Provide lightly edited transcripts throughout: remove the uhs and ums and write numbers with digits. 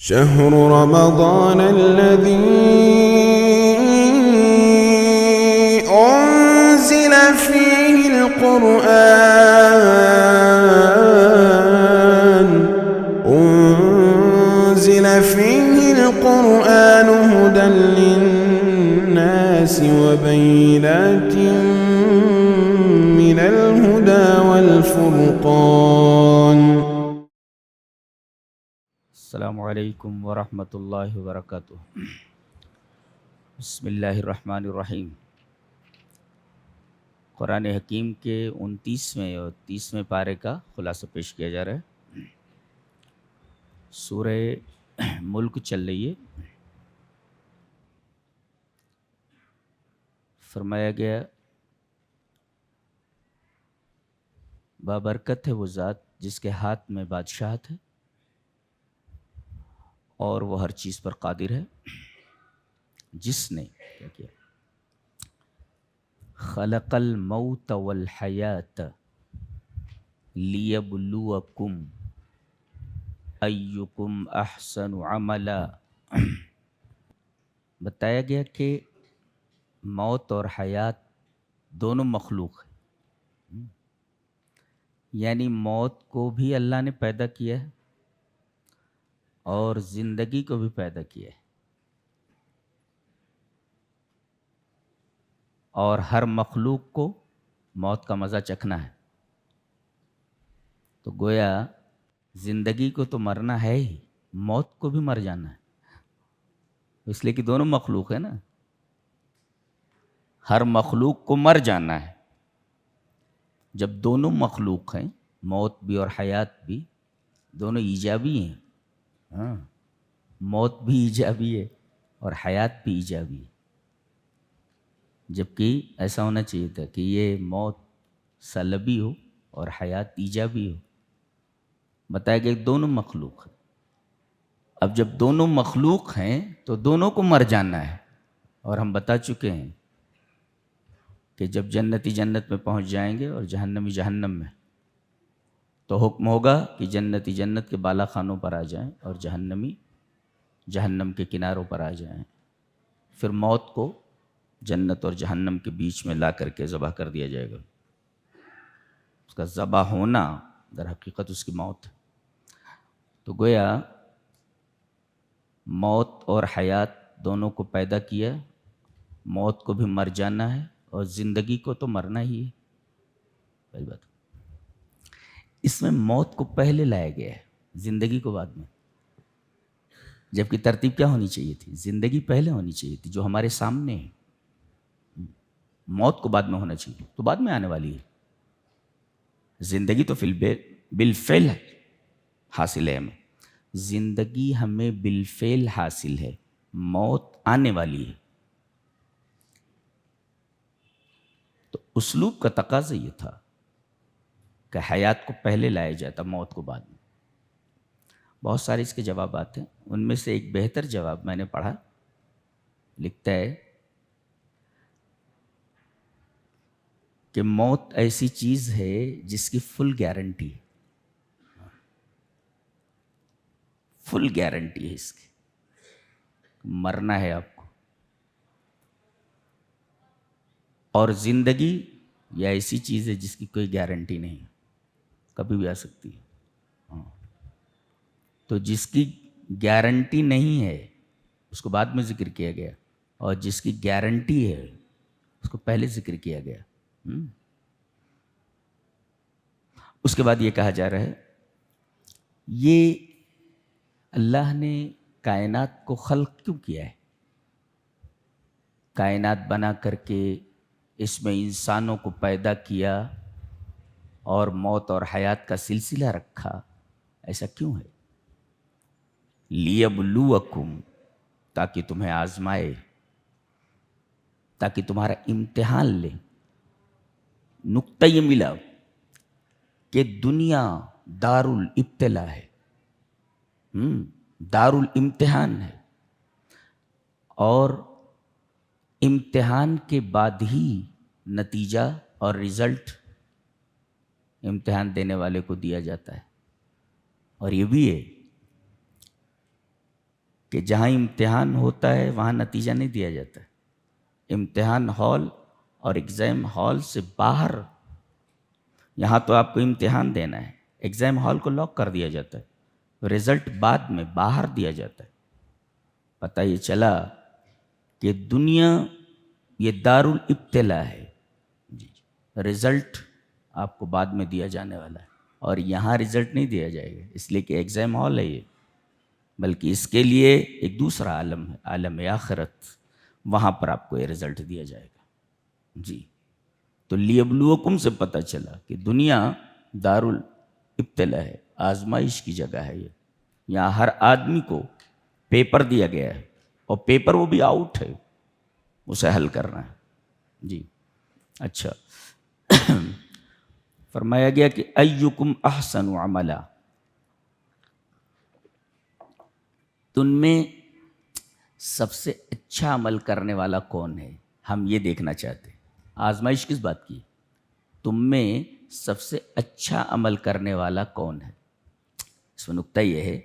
شهر رمضان الذي أنزل فيه القرآن هدى للناس وبينات من الهدى والفرقان. السلام علیکم ورحمۃ اللہ وبرکاتہ. بسم اللہ الرحمن الرحیم. قرآن حکیم کے 29ویں اور 30ویں پارے کا خلاصہ پیش کیا جا رہا ہے. سورہ ملک چل رہی ہے. فرمایا گیا بابرکت ہے وہ ذات جس کے ہاتھ میں بادشاہت ہے اور وہ ہر چیز پر قادر ہے. جس نے کیا کیا؟ خلق الموت والحیات لیبلوکم ایکم احسن عملا. بتایا گیا کہ موت اور حیات دونوں مخلوق ہیں. یعنی موت کو بھی اللہ نے پیدا کیا ہے اور زندگی کو بھی پیدا کیا ہے، اور ہر مخلوق کو موت کا مزہ چکھنا ہے. تو گویا زندگی کو تو مرنا ہے ہی، موت کو بھی مر جانا ہے، اس لیے کہ دونوں مخلوق ہے نا. ہر مخلوق کو مر جانا ہے. جب دونوں مخلوق ہیں، موت بھی اور حیات بھی، دونوں ایجابی ہیں. ہاں، موت بھی ایجابی ہے اور حیات بھی ایجابی ہے. جبکہ ایسا ہونا چاہیے تھا کہ یہ موت سلبی ہو اور حیات ایجابی ہو. بتایا کہ دونوں مخلوق ہیں. اب جب دونوں مخلوق ہیں تو دونوں کو مر جانا ہے. اور ہم بتا چکے ہیں کہ جب جنتی جنت میں پہنچ جائیں گے اور جہنمی جہنم میں، تو حکم ہوگا کہ جنتی جنت کے بالا خانوں پر آ جائیں اور جہنمی جہنم کے کناروں پر آ جائیں. پھر موت کو جنت اور جہنم کے بیچ میں لا کر کے ذبح کر دیا جائے گا. اس کا ذبح ہونا در حقیقت اس کی موت ہے. تو گویا موت اور حیات دونوں کو پیدا کیا. موت کو بھی مر جانا ہے اور زندگی کو تو مرنا ہی ہے. پہلی بات، اس میں موت کو پہلے لایا گیا ہے، زندگی کو بعد میں. جبکہ ترتیب کیا ہونی چاہیے تھی؟ زندگی پہلے ہونی چاہیے تھی جو ہمارے سامنے ہے. موت کو بعد میں ہونا چاہیے، تو بعد میں آنے والی ہے. زندگی تو بالفعل حاصل ہے ہمیں. زندگی ہمیں بالفعل حاصل ہے، موت آنے والی ہے. تو اسلوب کا تقاضا یہ تھا کہ حیات کو پہلے لایا جاتا، موت کو بعد میں. بہت سارے اس کے جوابات ہیں. ان میں سے ایک بہتر جواب میں نے پڑھا. لکھتا ہے کہ موت ایسی چیز ہے جس کی فل گارنٹی ہے. فل گارنٹی ہے اس کی، مرنا ہے آپ کو. اور زندگی یہ ایسی چیز ہے جس کی کوئی گارنٹی نہیں ہے، کبھی بھی آ سکتی ہے. تو جس کی گارنٹی نہیں ہے اس کو بعد میں ذکر کیا گیا، اور جس کی گارنٹی ہے اس کو پہلے ذکر کیا گیا. اس کے بعد یہ کہا جا رہا ہے یہ اللہ نے کائنات کو خلق کیوں کیا ہے؟ کائنات بنا کر کے اس میں انسانوں کو پیدا کیا اور موت اور حیات کا سلسلہ رکھا، ایسا کیوں ہے؟ لیبلوکم، تاکہ تمہیں آزمائے، تاکہ تمہارا امتحان لے. نقطہ یہ ملا کہ دنیا دار الابتلاء ہے، دار الامتحان ہے. اور امتحان کے بعد ہی نتیجہ اور رزلٹ امتحان دینے والے کو دیا جاتا ہے. اور یہ بھی ہے کہ جہاں امتحان ہوتا ہے وہاں نتیجہ نہیں دیا جاتا ہے۔ امتحان ہال اور ایگزام ہال سے باہر، یہاں تو آپ کو امتحان دینا ہے، ایگزام ہال کو لاک کر دیا جاتا ہے، رزلٹ بعد میں باہر دیا جاتا ہے۔ پتہ یہ چلا کہ دنیا یہ دارالابتلاء ہے، رزلٹ آپ کو بعد میں دیا جانے والا ہے، اور یہاں رزلٹ نہیں دیا جائے گا اس لیے کہ ایگزام ہال ہے یہ، بلکہ اس کے لیے ایک دوسرا عالم ہے، عالم آخرت، وہاں پر آپ کو یہ رزلٹ دیا جائے گا۔ جی، تو لیبلوکم سے پتہ چلا کہ دنیا دارالابتلاء ہے، آزمائش کی جگہ ہے یہ، یہاں ہر آدمی کو پیپر دیا گیا ہے، اور پیپر وہ بھی آؤٹ ہے، اسے حل کرنا ہے۔ جی اچھا، فرمایا گیا کہ ایکم احسن عملا، تم میں سب سے اچھا عمل کرنے والا کون ہے؟ ہم یہ دیکھنا چاہتے ہیں۔ آزمائش کس بات کی؟ تم میں سب سے اچھا عمل کرنے والا کون ہے؟ اس میں نکتہ یہ ہے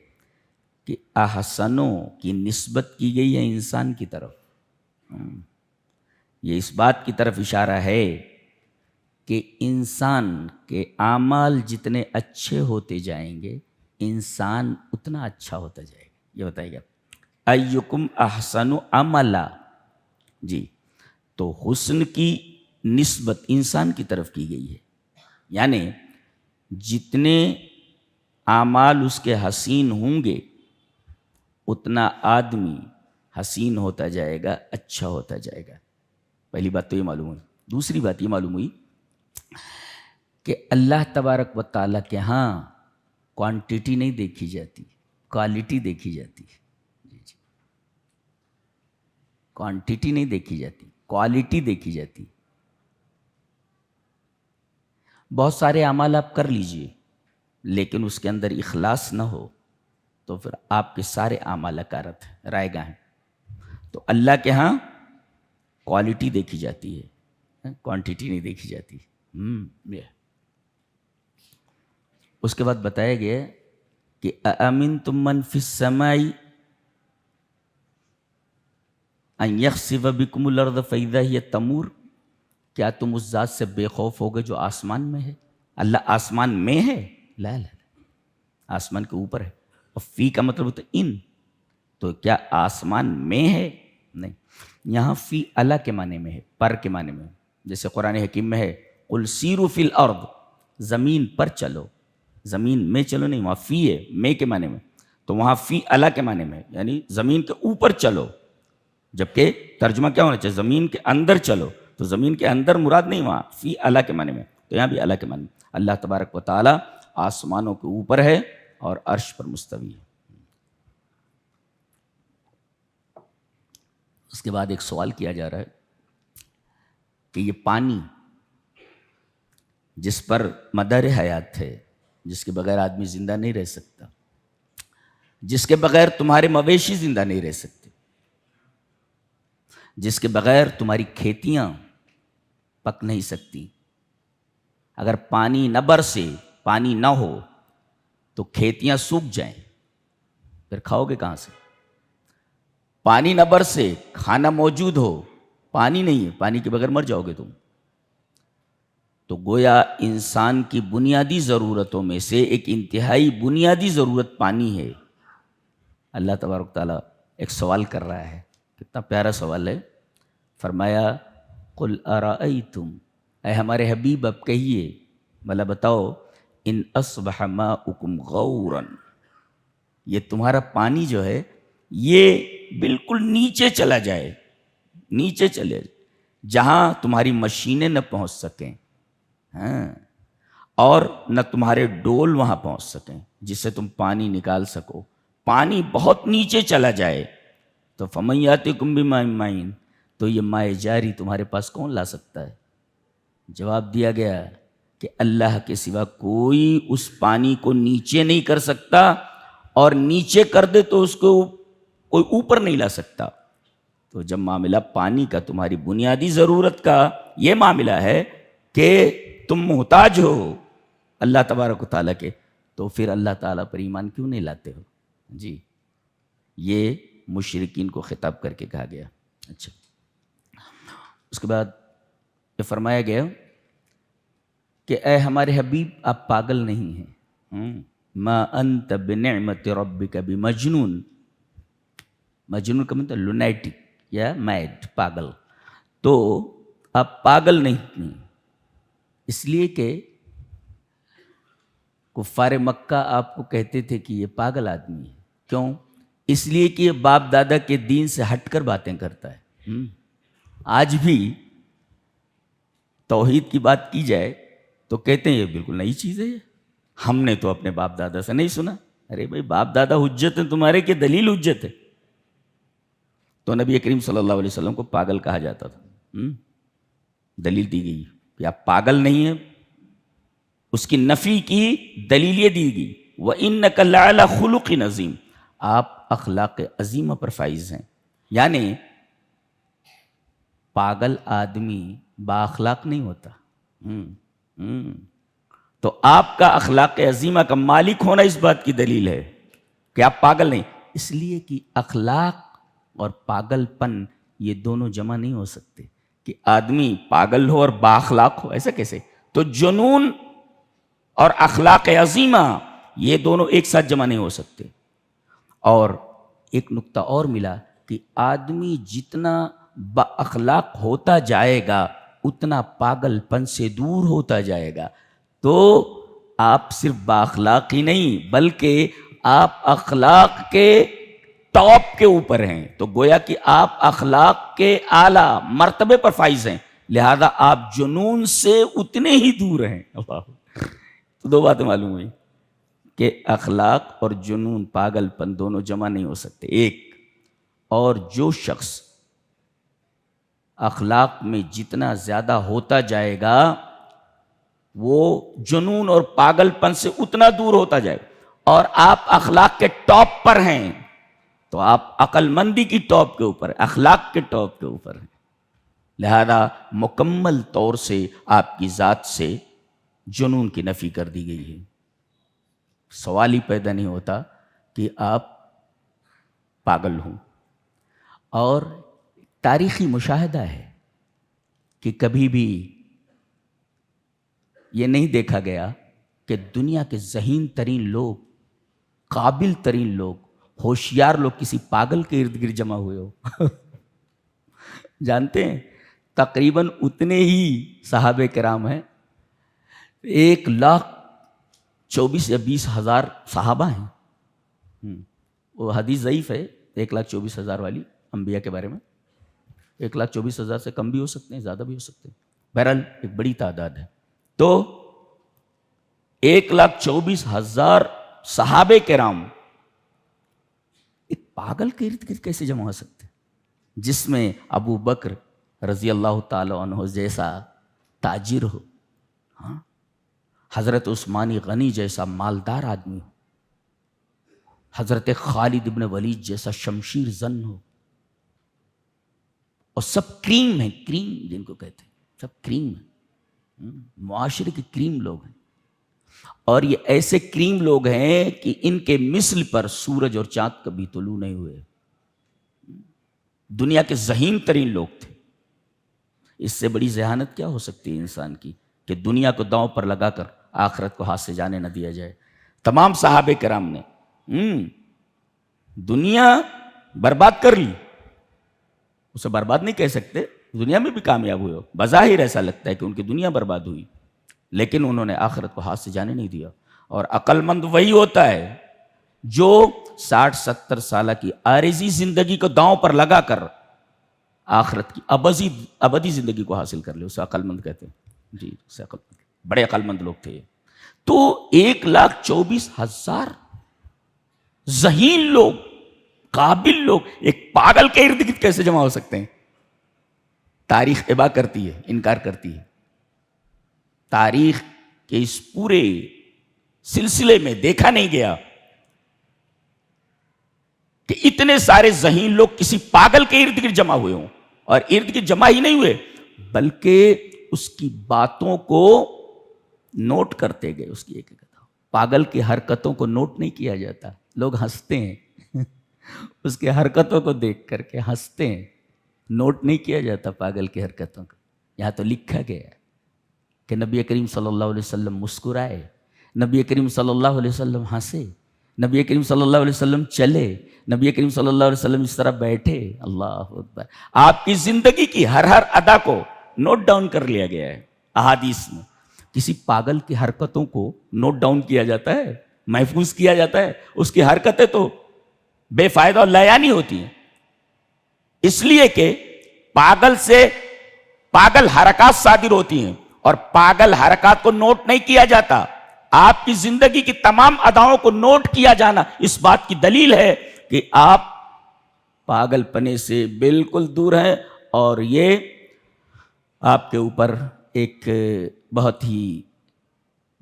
کہ احسنوں کی نسبت کی گئی ہے انسان کی طرف، یہ اس بات کی طرف اشارہ ہے کہ انسان کے اعمال جتنے اچھے ہوتے جائیں گے انسان اتنا اچھا ہوتا جائے گا۔ یہ بتائیے گا ایکم احسن عملا، جی، تو حسن کی نسبت انسان کی طرف کی گئی ہے، یعنی جتنے اعمال اس کے حسین ہوں گے اتنا آدمی حسین ہوتا جائے گا، اچھا ہوتا جائے گا۔ پہلی بات تو یہ معلوم ہوئی۔ دوسری بات یہ معلوم ہوئی کہ اللہ تبارک و تعالیٰ کے ہاں کوانٹٹی نہیں دیکھی جاتی، کوالٹی دیکھی جاتی ہے۔ جی جی، کوانٹٹی نہیں دیکھی جاتی، کوالٹی دیکھی جاتی۔ بہت سارے اعمال آپ کر لیجئے لیکن اس کے اندر اخلاص نہ ہو تو پھر آپ کے سارے اعمال اکارت ہیں، رائے گاہ ہیں۔ تو اللہ کے ہاں کوالٹی دیکھی جاتی ہے، کوانٹٹی نہیں دیکھی جاتی۔ اس کے بعد بتایا گیا کہ اَأَمِنْتُم مَّن فِي السَّمَاءِ أَن يَخْسِفَ بِكُمُ الْأَرْضَ فَإِذَا هِيَ تَمُورُ، کیا تم اس ذات سے بے خوف ہوگے جو آسمان میں ہے؟ اللہ آسمان میں ہے؟ لا لا لا، آسمان کے اوپر ہے۔ اور فی کا مطلب ہوتا ہے ان، تو کیا آسمان میں ہے؟ نہیں، یہاں فی اللہ کے معنی میں ہے، پر کے معنی میں ہے۔ جیسے قرآن حکیم میں ہے قُلْ سِیرُوا فِی الْأَرْضِ، زمین پر چلو، زمین میں چلو نہیں، وہاں فی ہے، میں کے معنی میں، تو وہاں فی اللہ کے معنی میں، یعنی زمین کے اوپر چلو، جبکہ ترجمہ کیا ہونا چاہیے؟ زمین کے اندر چلو، تو زمین کے اندر مراد نہیں، وہاں فی اللہ کے معنی میں، تو یہاں بھی اللہ کے معنی میں۔ اللہ تبارک و تعالی آسمانوں کے اوپر ہے اور عرش پر مستوی ہے۔ اس کے بعد ایک سوال کیا جا رہا ہے کہ یہ پانی جس پر مدار حیات ہے، جس کے بغیر آدمی زندہ نہیں رہ سکتا، جس کے بغیر تمہارے مویشی زندہ نہیں رہ سکتے، جس کے بغیر تمہاری کھیتیاں پک نہیں سکتی، اگر پانی نہ برسے، پانی نہ ہو تو کھیتیاں سوکھ جائیں، پھر کھاؤ گے کہاں سے؟ پانی نہ برسے، کھانا موجود ہو، پانی نہیں ہے، پانی کے بغیر مر جاؤ گے تم۔ تو گویا انسان کی بنیادی ضرورتوں میں سے ایک انتہائی بنیادی ضرورت پانی ہے۔ اللہ تبارک تعالیٰ ایک سوال کر رہا ہے، کتنا پیارا سوال ہے۔ فرمایا قُلْ أَرَأَيْتُمْ، اے ہمارے حبیب اب کہیے، بھلا بتاؤ، ان اصبح ماؤکم غوراً، یہ تمہارا پانی جو ہے یہ بالکل نیچے چلا جائے، نیچے چلے جہاں تمہاری مشینیں نہ پہنچ سکیں، اور نہ تمہارے ڈول وہاں پہنچ سکیں جس سے تم پانی نکال سکو، پانی بہت نیچے چلا جائے، تو فَمَن يَأْتِكُم بِمَاءٍ مَّعِينٍ، تو یہ مائے جاری تمہارے پاس کون لا سکتا ہے؟ جواب دیا گیا کہ اللہ کے سوا کوئی اس پانی کو نیچے نہیں کر سکتا، اور نیچے کر دے تو اس کو کوئی اوپر نہیں لا سکتا۔ تو جب معاملہ پانی کا، تمہاری بنیادی ضرورت کا یہ معاملہ ہے کہ تم محتاج ہو اللہ تبارک و تعالیٰ کے، تو پھر اللہ تعالیٰ پر ایمان کیوں نہیں لاتے ہو؟ جی، یہ مشرکین کو خطاب کر کے کہا گیا. اچھا، اس کے بعد یہ فرمایا گیا کہ اے ہمارے حبیب آپ پاگل نہیں ہیں. ما انت بنعمت ربک بمجنون. مجنون کا مطلب لونیٹک یا میڈ، پاگل. تو آپ پاگل نہیں، اس لیے کہ کفار مکہ آپ کو کہتے تھے کہ یہ پاگل آدمی ہے. کیوں؟ اس لیے کہ یہ باپ دادا کے دین سے ہٹ کر باتیں کرتا ہے. آج بھی توحید کی بات کی جائے تو کہتے ہیں یہ بالکل نئی چیز ہے، ہم نے تو اپنے باپ دادا سے نہیں سنا. ارے بھائی، باپ دادا حجت ہیں تمہارے کہ دلیل حجت ہے؟ تو نبی کریم صلی اللہ علیہ وسلم کو پاگل کہا جاتا تھا. دلیل دی گئی کہ آپ پاگل نہیں ہیں، اس کی نفی کی دلیل یہ دی گئی. وَإِنَّكَ لَعَلَى خُلُقٍ عَظِيمٍ. آپ اخلاق عظیمہ پر فائز ہیں. یعنی پاگل آدمی با اخلاق نہیں ہوتا. تو آپ کا اخلاق عظیمہ کا مالک ہونا اس بات کی دلیل ہے کہ آپ پاگل نہیں. اس لیے کہ اخلاق اور پاگل پن یہ دونوں جمع نہیں ہو سکتے. کہ آدمی پاگل ہو اور با اخلاق ہو، ایسا کیسے؟ تو جنون اور اخلاق عظیمہ یہ دونوں ایک ساتھ جمع نہیں ہو سکتے. اور ایک نقطہ اور ملا کہ آدمی جتنا با اخلاق ہوتا جائے گا اتنا پاگل پن سے دور ہوتا جائے گا. تو آپ صرف با اخلاق ہی نہیں بلکہ آپ اخلاق کے ٹاپ کے اوپر ہیں. تو گویا کہ آپ اخلاق کے اعلیٰ مرتبے پر فائز ہیں، لہذا آپ جنون سے اتنے ہی دور ہیں. تو دو باتیں معلوم ہوئی کہ اخلاق اور جنون، پاگل پن دونوں جمع نہیں ہو سکتے. ایک اور جو شخص اخلاق میں جتنا زیادہ ہوتا جائے گا وہ جنون اور پاگل پن سے اتنا دور ہوتا جائے گا. اور آپ اخلاق کے ٹاپ پر ہیں تو آپ عقل مندی کی ٹاپ کے اوپر، اخلاق کے ٹاپ کے اوپر ہیں. لہذا مکمل طور سے آپ کی ذات سے جنون کی نفی کر دی گئی ہے. سوال ہی پیدا نہیں ہوتا کہ آپ پاگل ہوں. اور تاریخی مشاہدہ ہے کہ کبھی بھی یہ نہیں دیکھا گیا کہ دنیا کے ذہین ترین لوگ، قابل ترین لوگ، ہوشیار لوگ کسی پاگل کے ارد گرد جمع ہوئے ہو. جانتے ہیں تقریباً اتنے ہی صحابہ کرام ہیں. 1,24,000 یا 20,000 صحابہ ہیں. وہ حدیث ضعیف ہے 1,24,000 والی انبیاء کے بارے میں. 1,24,000 سے کم بھی ہو سکتے ہیں، زیادہ بھی ہو سکتے ہیں. بہرحال ایک بڑی تعداد ہے. تو 1,24,000 صحابہ کرام ایک پاگل کے ارد گرد کیسے جمع ہو سکتے ہیں؟ جس میں ابو بکر رضی اللہ تعالی عنہ جیسا تاجر ہو، حضرت عثمان غنی جیسا مالدار آدمی ہو، حضرت خالد ابن ولید جیسا شمشیر زن ہو، اور سب کریم ہیں، کریم جن کو کہتے ہیں، سب کریم ہیں، معاشرے کے کریم لوگ ہیں. اور یہ ایسے کریم لوگ ہیں کہ ان کے مثل پر سورج اور چاند کبھی طلوع نہیں ہوئے. دنیا کے ذہین ترین لوگ تھے. اس سے بڑی ذہانت کیا ہو سکتی ہے انسان کی کہ دنیا کو داؤں پر لگا کر آخرت کو ہاتھ سے جانے نہ دیا جائے. تمام صحابہ کرام نے دنیا برباد کر لی. اسے برباد نہیں کہہ سکتے، دنیا میں بھی کامیاب ہوئے ہو، بظاہر ایسا لگتا ہے کہ ان کی دنیا برباد ہوئی، لیکن انہوں نے آخرت کو ہاتھ سے جانے نہیں دیا. اور عقل مند وہی ہوتا ہے جو 60-70 سالہ کی عارضی زندگی کو داؤں پر لگا کر آخرت کی ابدی زندگی کو حاصل کر لے. اسے عقل مند کہتے ہیں. جی، اسے عقل مند، بڑے عقل مند لوگ تھے. تو 1,24,000 ذہین لوگ، قابل لوگ ایک پاگل کے ارد گرد کیسے جمع ہو سکتے ہیں؟ تاریخ ابا کرتی ہے، انکار کرتی ہے. تاریخ کے اس پورے سلسلے میں دیکھا نہیں گیا کہ اتنے سارے ذہین لوگ کسی پاگل کے ارد گرد جمع ہوئے ہوں. اور ارد گرد جمع ہی نہیں ہوئے بلکہ اس کی باتوں کو نوٹ کرتے گئے. اس کی ایک پاگل کی حرکتوں کو نوٹ نہیں کیا جاتا. لوگ ہنستے ہیں اس کی حرکتوں کو دیکھ کر کے ہنستے ہیں. نوٹ نہیں کیا جاتا پاگل کی حرکتوں کو. یہاں تو لکھا گیا ہے کہ نبی کریم صلی اللہ علیہ وسلم مسکرائے, نبی کریم صلی اللہ علیہ وسلم ہنسے, نبی کریم صلی اللہ علیہ وسلم چلے, نبی کریم صلی اللہ علیہ وسلم اس طرح بیٹھے. اللہ اکبر. آپ کی زندگی کی ہر ادا کو نوٹ ڈاؤن کر لیا گیا ہے احادیث میں. کسی پاگل کی حرکتوں کو نوٹ ڈاؤن کیا جاتا ہے, محفوظ کیا جاتا ہے؟ اس کی حرکتیں تو بے فائدہ اور لایانی ہوتی ہیں. اس لیے کہ پاگل سے پاگل حرکات صادر ہوتی ہیں, اور پاگل حرکات کو نوٹ نہیں کیا جاتا. آپ کی زندگی کی تمام اداؤں کو نوٹ کیا جانا اس بات کی دلیل ہے کہ آپ پاگل پنے سے بالکل دور ہیں, اور یہ آپ کے اوپر ایک بہت ہی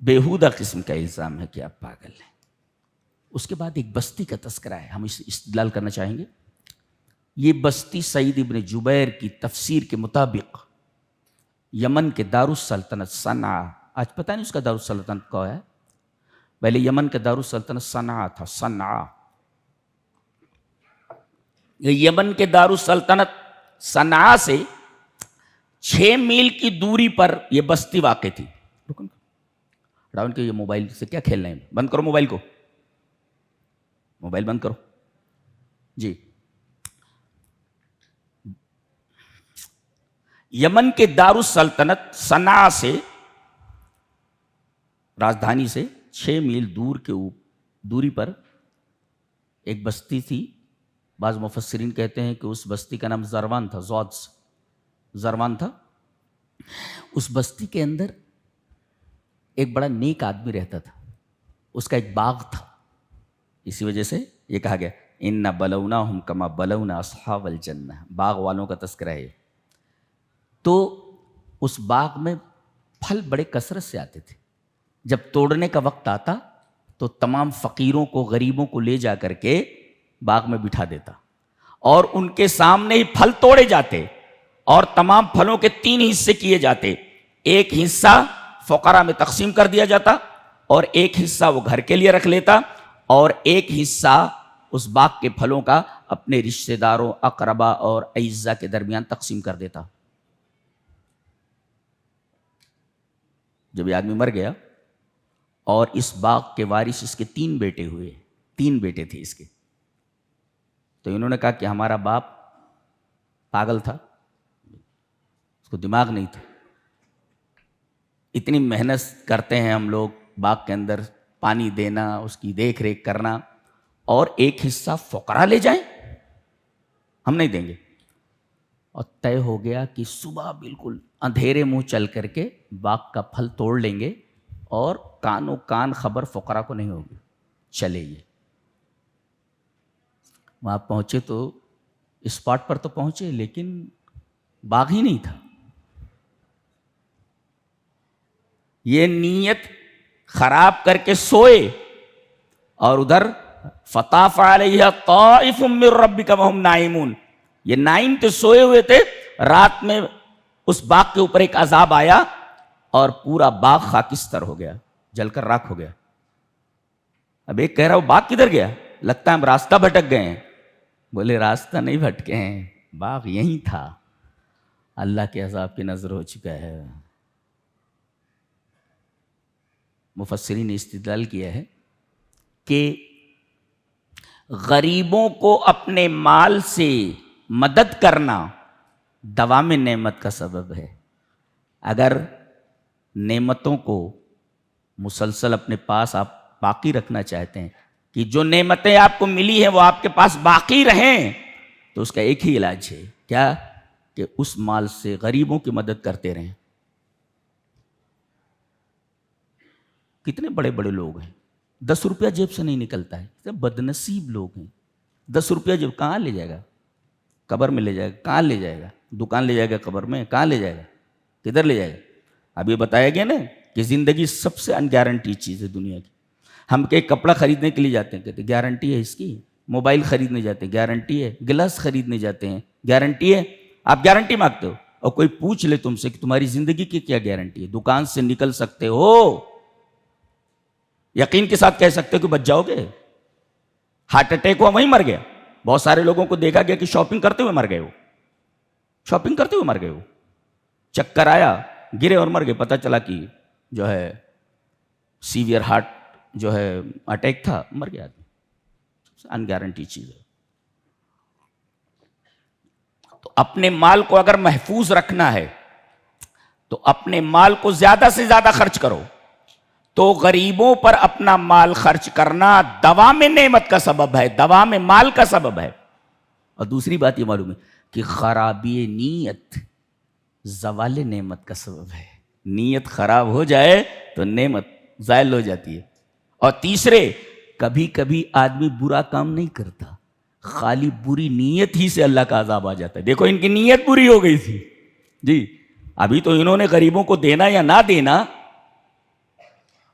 بیہودہ قسم کا الزام ہے کہ آپ پاگل ہیں. اس کے بعد ایک بستی کا تذکرہ ہے, ہم اس استدلال کرنا چاہیں گے. یہ بستی سعید ابن جبیر کی تفسیر کے مطابق یمن کے دارالسلطنت صنعا, آج پتہ نہیں اس کا دارالسلطنت کہاں ہے, پہلے یمن کا دارالسلطنت صنعا تھا. صنعا, یمن کے دارالسلطنت صنعا سے 6 میل کی دوری پر یہ بستی واقع تھی. راؤن کے یہ موبائل سے کیا کھیلنا ہے؟ بند کرو موبائل کو, موبائل بند کرو جی. یمن کے دارالسلطنت صنعا سے, راجدھانی سے 6 میل دور کے دوری پر ایک بستی تھی. بعض مفسرین کہتے ہیں کہ اس بستی کا نام زروان تھا, زروان تھا. اس بستی کے اندر ایک بڑا نیک آدمی رہتا تھا, اس کا ایک باغ تھا. اسی وجہ سے یہ کہا گیا اِنَّ بَلَوْنَاهُمْ كَمَا بَلَوْنَا أَصْحَابَ الْجَنَّةِ, باغ والوں کا تذکرہ ہے. تو اس باغ میں پھل بڑے کثرت سے آتے تھے. جب توڑنے کا وقت آتا تو تمام فقیروں کو, غریبوں کو لے جا کر کے باغ میں بٹھا دیتا, اور ان کے سامنے ہی پھل توڑے جاتے, اور تمام پھلوں کے 3 حصے کیے جاتے. ایک حصہ فقراء میں تقسیم کر دیا جاتا, اور ایک حصہ وہ گھر کے لیے رکھ لیتا, اور ایک حصہ اس باغ کے پھلوں کا اپنے رشتہ داروں, اقربا اور اعزا کے درمیان تقسیم کر دیتا. جب یہ آدمی مر گیا اور اس باغ کے وارث اس کے 3 بیٹے ہوئے, 3 بیٹے تھے اس کے, تو انہوں نے کہا کہ ہمارا باپ پاگل تھا, اس کو دماغ نہیں تھا. اتنی محنت کرتے ہیں ہم لوگ باغ کے اندر, پانی دینا, اس کی دیکھ ریکھ کرنا, اور ایک حصہ فقراء لے جائیں, ہم نہیں دیں گے. اور طے ہو گیا کہ صبح بالکل اندھیرے منہ چل کر کے باغ کا پھل توڑ لیں گے, اور کانوں کان خبر فقراء کو نہیں ہوگی. چلے یہ وہاں پہنچے تو اسپاٹ پر تو پہنچے, لیکن باغ ہی نہیں تھا. یہ نیت خراب کر کے سوئے, اور ادھر فطاف علیہ طائف من ربک وہم نائمون, یہ نائم تھے, سوئے ہوئے تھے. رات میں اس باغ کے اوپر ایک عذاب آیا, اور پورا باغ خاکستر ہو گیا, جل کر راکھ ہو گیا. اب ایک کہہ رہا وہ باغ کدھر گیا, لگتا ہے ہم راستہ بھٹک گئے ہیں. بولے راستہ نہیں بھٹکے ہیں, باغ یہیں تھا, اللہ کے عذاب کی نظر ہو چکا ہے. مفسرین نے استدلال کیا ہے کہ غریبوں کو اپنے مال سے مدد کرنا دوام نعمت کا سبب ہے. اگر نعمتوں کو مسلسل اپنے پاس آپ باقی رکھنا چاہتے ہیں, کہ جو نعمتیں آپ کو ملی ہیں وہ آپ کے پاس باقی رہیں, تو اس کا ایک ہی علاج ہے, کیا؟ کہ اس مال سے غریبوں کی مدد کرتے رہیں. کتنے بڑے بڑے لوگ ہیں, 10 روپیہ جیب سے نہیں نکلتا ہے, اتنے بدنصیب لوگ ہیں. 10 روپیہ جب کہاں لے جائے گا؟ قبر میں لے جائے گا. کہاں لے جائے گا؟ دکان لے جائے گا قبر میں. کہاں لے جائے گا؟ کدھر لے جائے گا؟ اب یہ بتایا گیا نا کہ زندگی سب سے ان گارنٹی چیز ہے دنیا کی. ہم کہ کپڑا خریدنے کے لیے جاتے ہیں, کہتے ہیں گارنٹی ہے اس کی. موبائل خریدنے جاتے ہیں, گارنٹی ہے. گلاس خریدنے جاتے ہیں, گارنٹی ہے. آپ گارنٹی مانگتے ہو, اور کوئی پوچھ لے تم سے کہ تمہاری زندگی کی کیا گارنٹی ہے؟ دکان سے نکل سکتے ہو, یقین کے ساتھ کہہ سکتے ہو کہ بچ جاؤ گے. ہارٹ اٹیک ہوا وہیں مر گیا, بہت سارے لوگوں کو دیکھا گیا کہ شاپنگ کرتے ہوئے مر گئے ہو، شاپنگ کرتے ہوئے مر گئے ہو، چکر آیا، گرے اور مر گئے، پتہ چلا کہ جو ہے سیویئر ہارٹ جو ہے اٹیک تھا، مر گیا آدمی، ان گارنٹی چیز ہے۔ تو اپنے مال کو اگر محفوظ رکھنا ہے تو اپنے مال کو زیادہ سے زیادہ خرچ کرو، تو غریبوں پر اپنا مال خرچ کرنا دوام نعمت کا سبب ہے، دوام مال کا سبب ہے۔ اور دوسری بات یہ معلوم ہے کہ خرابی نیت زوال نعمت کا سبب ہے، نیت خراب ہو جائے تو نعمت زائل ہو جاتی ہے۔ اور تیسرے، کبھی کبھی آدمی برا کام نہیں کرتا، خالی بری نیت ہی سے اللہ کا عذاب آ جاتا ہے۔ دیکھو ان کی نیت بری ہو گئی تھی جی، ابھی تو انہوں نے غریبوں کو دینا یا نہ دینا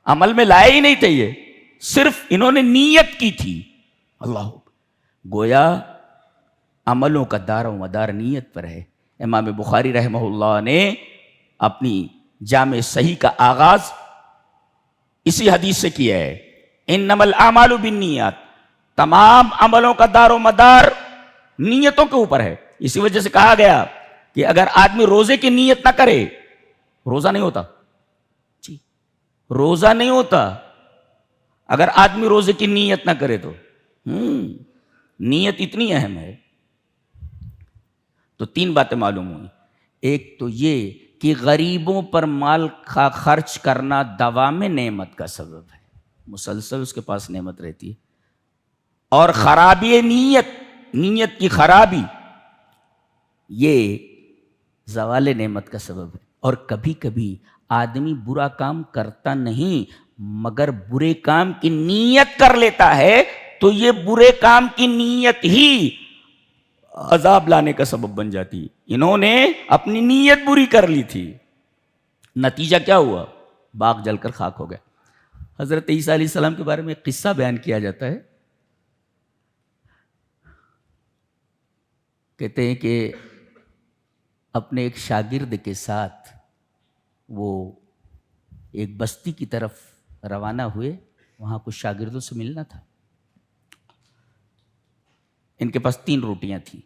عمل میں لائے ہی نہیں تھے، یہ صرف انہوں نے نیت کی تھی۔ اللہ گویا عملوں کا دار و مدار نیت پر ہے۔ امام بخاری رحمہ اللہ نے اپنی جامع صحیح کا آغاز اسی حدیث سے کیا ہے، انما الاعمال بالنیات، تمام عملوں کا دار و مدار نیتوں کے اوپر ہے۔ اسی وجہ سے کہا گیا کہ اگر آدمی روزے کی نیت نہ کرے روزہ نہیں ہوتا، جی روزہ نہیں ہوتا اگر آدمی روزے کی نیت نہ کرے تو نیت اتنی اہم ہے۔ تو تین باتیں معلوم ہوئی، ایک تو یہ کہ غریبوں پر مال کا خرچ کرنا دوام نعمت کا سبب ہے، مسلسل اس کے پاس نعمت رہتی ہے، اور خرابی نیت کی خرابی یہ زوال نعمت کا سبب ہے۔ اور کبھی کبھی آدمی برا کام کرتا نہیں مگر برے کام کی نیت کر لیتا ہے، تو یہ برے کام کی نیت ہی عذاب لانے کا سبب بن جاتی۔ انہوں نے اپنی نیت بری کر لی تھی، نتیجہ کیا ہوا؟ باغ جل کر خاک ہو گیا۔ حضرت عیسیٰ علیہ السلام کے بارے میں ایک قصہ بیان کیا جاتا ہے، کہتے ہیں کہ اپنے ایک شاگرد کے ساتھ وہ ایک بستی کی طرف روانہ ہوئے، وہاں کچھ شاگردوں سے ملنا تھا۔ ان کے پاس 3 روٹیاں تھیں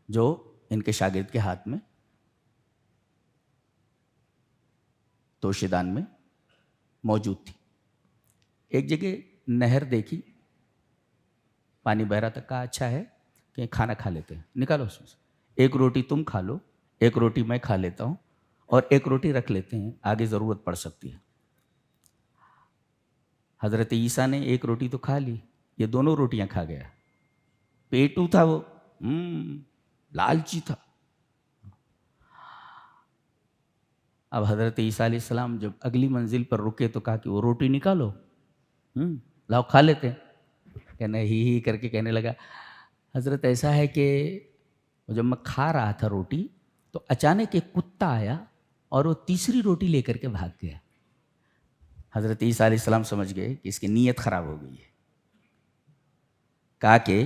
جو ان کے شاگرد کے ہاتھ میں توشے دان میں موجود تھی۔ ایک جگہ نہر دیکھی، پانی بہ رہا تھا، کہا اچھا ہے کہ کھانا کھا لیتے ہیں، نکالو اس میں سے، ایک روٹی تم کھا لو، ایک روٹی میں کھا لیتا ہوں، اور ایک روٹی رکھ لیتے ہیں، آگے ضرورت پڑ سکتی ہے۔ حضرت عیسیٰ نے ایک روٹی تو کھا لی، یہ دونوں روٹیاں کھا گیا، پیٹو تھا وہ، لالچی تھا۔ اب حضرت عیسیٰ علیہ السلام جب اگلی منزل پر رکے تو کہا کہ وہ روٹی نکالو، لاؤ کھا لیتے ہیں۔ کہنا ہی کر کے کہنے لگا حضرت ایسا ہے کہ جب میں کھا رہا تھا روٹی تو اچانک ایک کتا آیا اور وہ تیسری روٹی لے کر کے بھاگ گیا۔ حضرت عیسیٰ علیہ السلام سمجھ گئے کہ اس کی نیت خراب ہو گئی ہے، کہا کہ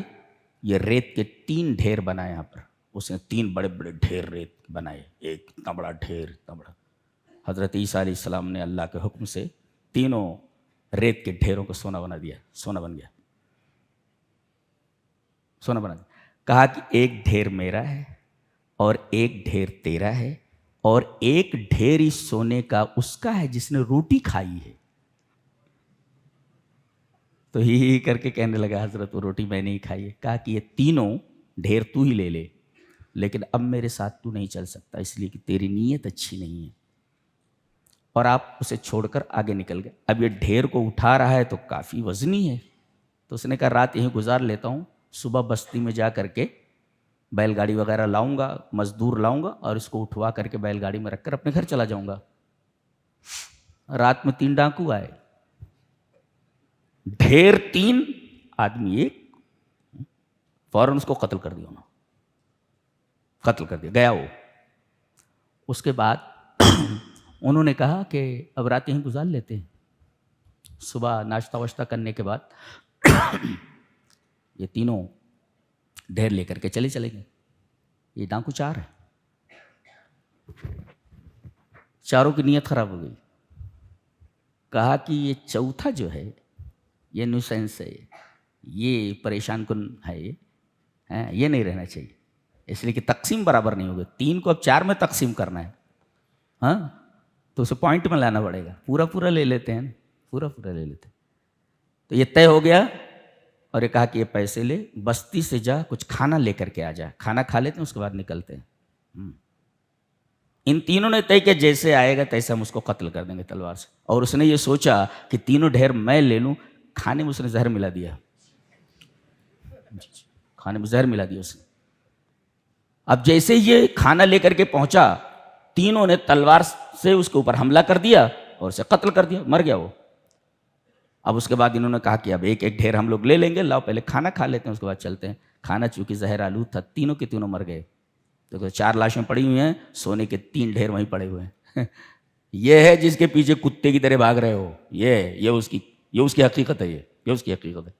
یہ ریت کے 3 ڈھیر بنائے، یہاں پر اس نے 3 بڑے بڑے ڈھیر ریت بنائے، ایک اتنا بڑا ڈھیر، اتنا بڑا۔ حضرت عیسیٰ علیہ السلام نے اللہ کے حکم سے تینوں ریت کے ڈھیروں کو سونا بنا دیا، سونا بن گیا، سونا بنا دیا۔ کہا کہ ایک ڈھیر میرا ہے اور ایک ڈھیر تیرا ہے، اور ایک ڈھیر اس سونے کا اس کا ہے جس نے روٹی کھائی ہے۔ تو ہی کر کے کہنے لگا حضرت وہ روٹی میں نہیں کھائی ہے۔ کہا کہ یہ تینوں ڈھیر تو ہی لے لے، لیکن اب میرے ساتھ تو نہیں چل سکتا، اس لیے کہ تیری نیت اچھی نہیں ہے۔ اور آپ اسے چھوڑ کر آگے نکل گئے۔ اب یہ ڈھیر کو اٹھا رہا ہے تو کافی وزنی ہے، تو اس نے کہا رات یہیں گزار لیتا ہوں، صبح بستی میں جا کر کے بیل گاڑی وغیرہ لاؤں گا، مزدور لاؤں گا، اور اس کو اٹھوا کر کے بیل گاڑی میں رکھ کر اپنے گھر چلا جاؤں گا۔ رات میں 3 ڈاکو آئے، ڈھیر 3 آدمی 1، فوراً اس کو قتل کر دیا، قتل کر دیا، گیا وہ۔ اس کے بعد انہوں نے کہا کہ اب رات یہیں گزار لیتے ہیں، صبح ناشتہ واشتہ کرنے کے بعد یہ تینوں ڈھیر لے کر کے چلے گئے۔ یہ ڈاکو 4 ہے، چاروں کی نیت خراب ہو گئی۔ کہا کہ یہ چوتھا جو ہے یہ نوسینس ہے، یہ پریشان کن ہے، یہ نہیں رہنا چاہیے، اس لیے کہ تقسیم برابر نہیں ہوگی. 3 کو اب 4 میں تقسیم کرنا ہے، ہاں تو اسے پوائنٹ میں لانا پڑے گا. پورا پورا لے لیتے ہیں، پورا پورا لے لیتے ہیں. تو یہ طے ہو گیا، اور یہ کہا کہ یہ پیسے لے، بستی سے جا کچھ کھانا لے کر کے آ جا، کھانا کھا لیتے ہیں اس کے بعد نکلتے ہیں. ان تینوں نے طے کہ جیسے آئے گا تیسے ہم اس کو قتل کر دیں گے تلوار سے. اور اس نے یہ سوچا کہ تینوں ڈھیر میں لے لوں، کھانے میں اس نے زہر ملا دیا، کھانے میں زہر ملا دیا اس نے. اب جیسے یہ کھانا لے کر کے پہنچا، تینوں نے تلوار سے اس کے اوپر حملہ کر دیا اور اسے قتل کر دیا، مر گیا وہ. اب اس کے بعد انہوں نے کہا کہ اب ایک ایک ڈھیر ہم لوگ لے لیں گے، لاؤ پہلے کھانا کھا لیتے ہیں اس کے بعد چلتے ہیں. کھانا چونکہ زہر آلود تھا، تینوں کے تینوں مر گئے. دیکھو 4 لاشیں پڑی ہوئی ہیں، سونے کے 3 ڈھیر وہیں پڑے ہوئے ہیں. یہ ہے جس کے پیچھے کتے کی طرح بھاگ رہے ہو، یہ اس کی حقیقت ہے، یہ اس کی حقیقت ہے.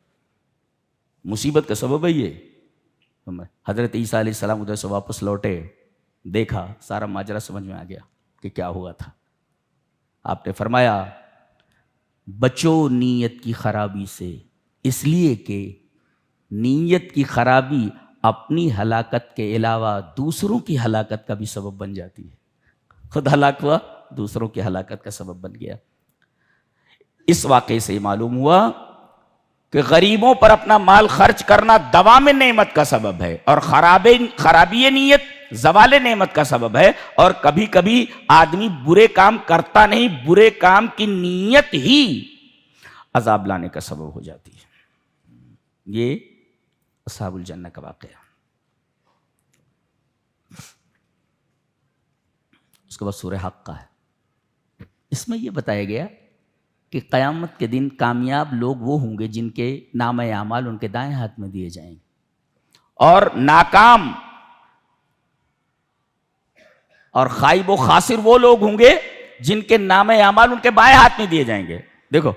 مصیبت کا سبب ہے یہ. حضرت عیسیٰ علیہ السلام ادھر سے واپس لوٹے، دیکھا سارا ماجرا سمجھ میں آ گیا کہ کیا ہوا تھا. آپ نے فرمایا بچو نیت کی خرابی سے، اس لیے کہ نیت کی خرابی اپنی ہلاکت کے علاوہ دوسروں کی ہلاکت کا بھی سبب بن جاتی ہے. خود ہلاک ہوا، دوسروں کی ہلاکت کا سبب بن گیا. اس واقعے سے معلوم ہوا کہ غریبوں پر اپنا مال خرچ کرنا دوام نعمت کا سبب ہے، اور خرابی نیت زوال نعمت کا سبب ہے. اور کبھی کبھی آدمی برے کام کرتا نہیں، برے کام کی نیت ہی عذاب لانے کا سبب ہو جاتی ہے. یہ اصحاب الجنہ کا واقعہ. اس کے بعد سورہ حق کا ہے. اس میں یہ بتایا گیا کہ قیامت کے دن کامیاب لوگ وہ ہوں گے جن کے نامہ اعمال ان کے دائیں ہاتھ میں دیے جائیں گے، اور ناکام اور خائب و خاسر وہ لوگ ہوں گے جن کے نامہ اعمال ان کے بائیں ہاتھ میں دیے جائیں گے. دیکھو